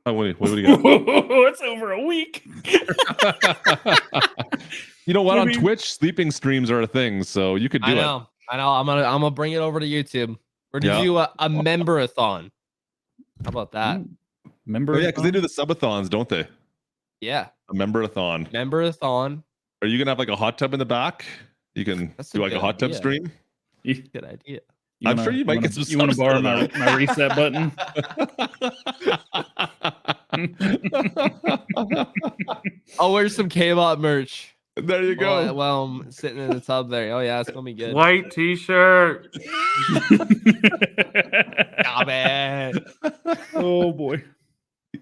Oh, what do you got? It's over a week. You know what? I On mean- Twitch, sleeping streams are a thing, so you could do I it. know. I'm gonna bring it over to YouTube. We're gonna Yeah. do a member-a-thon. How about that? Remember? Oh, yeah, because they do the subathons, don't they? Yeah, A member-a-thon. member-a-thon. Are you gonna have like a hot tub in the back? You can That's a do like a good hot tub idea. stream. Good idea. I'm sure you might get some You want to subs borrow out of my reset button? I'll wear some K-Bot merch. There you go. Well, I'm sitting in the tub there. Oh yeah, it's gonna be good. White T-shirt. Stop it. Oh boy.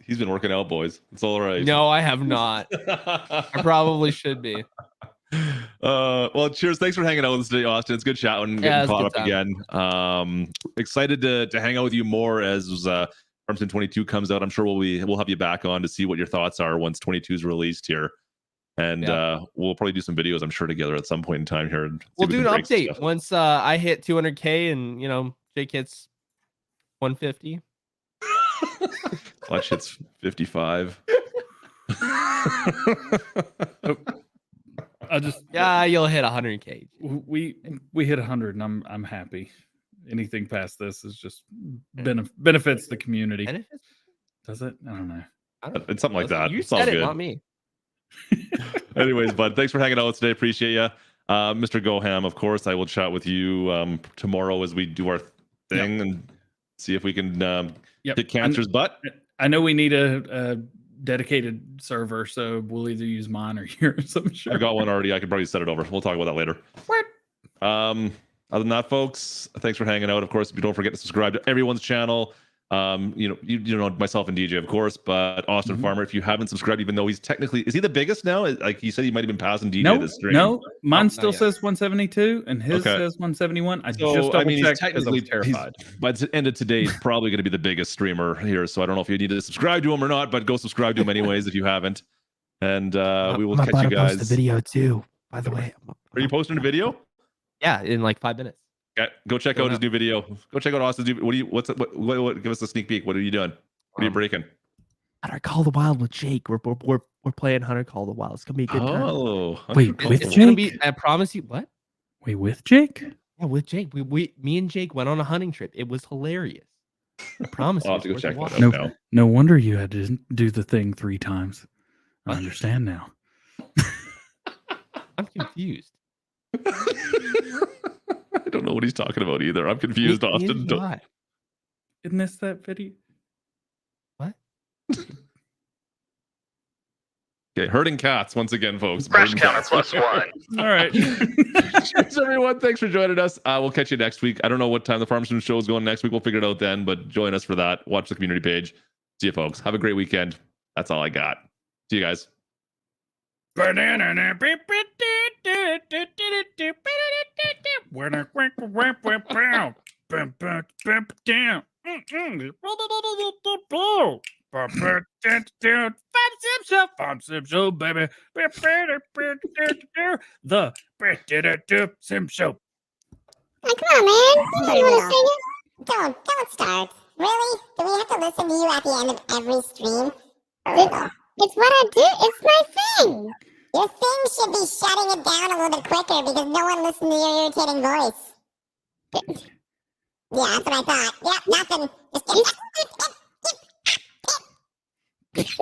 He's been working out, boys. It's all right. No, I have not. I probably should be. Well, cheers. Thanks for hanging out with us today, Austin. It's good chatting, Yeah, getting it's caught a up good again. Excited to hang out with you more as Farm Sim 22 comes out, I'm sure we'll have you back on to see what your thoughts are once 22 is released here. And we'll probably do some videos, I'm sure, together at some point in time here. And we'll do an update once I hit 200K and Jake hits 150. Clutch hits 55. You'll hit 100K. We hit 100, and I'm happy. Anything past this is just benefits the community. Benefits? Does it? I don't know. It's something like that. You It's all said it, good. not me. Anyways, bud, thanks for hanging out today. Appreciate you. Mr. GoHam, of course, I will chat with you tomorrow as we do our thing and see if we can kick cancer's butt. I know we need a dedicated server, so we'll either use mine or yours. I'm sure. I got one already. I could probably set it over. We'll talk about that later. What? Other than that, folks, thanks for hanging out. Of course, don't forget to subscribe to everyone's channel. You know myself and DJ, of course, but Austin Farmer, if you haven't subscribed, even though he's technically, is he the biggest now? Like he said, he might have been passing DJ this stream. No, mine still says 172 and his says 171. I just double checked because I was terrified. By the end of today, he's probably going to be the biggest streamer here. So I don't know if you need to subscribe to him or not, but go subscribe to him anyways if you haven't. And we will catch you guys. Post the video too, by the way. Are you posting a video? Yeah, in like 5 minutes. Okay, go check out his new video. Go check out Austin's new. What? Give us a sneak peek. What are you doing? What are you breaking? Hunter Call the Wild with Jake. We're playing Hunter Call the Wild. It's gonna be a good time. Oh, wait, with it's Jake? gonna be. I promise you. What? Wait, with Jake? Yeah, with Jake. Me and Jake went on a hunting trip. It was hilarious. I promise. I'll have to go check that out now. No wonder you had to do the thing 3 times. I understand now. I'm confused. I don't know what he's talking about either. I'm confused, Austin. Isn't this that video? What? Okay, herding cats once again, folks. Fresh counter +1. All right. Cheers, everyone. Thanks for joining us. We'll catch you next week. I don't know what time the Farm Sim show is going next week. We'll figure it out then, but join us for that. Watch the community page. See you, folks. Have a great weekend. That's all I got. See you guys. Farm Sim Show, baby. The Sim Show. Come on, man. You want to sing it? Don't start. Really? Do we have to listen to you at the end of every stream? It's what I do. It's my thing. Your thing should be shutting it down a little bit quicker because no one listens to your irritating voice. Yeah, that's what I thought. Yep, nothing. Just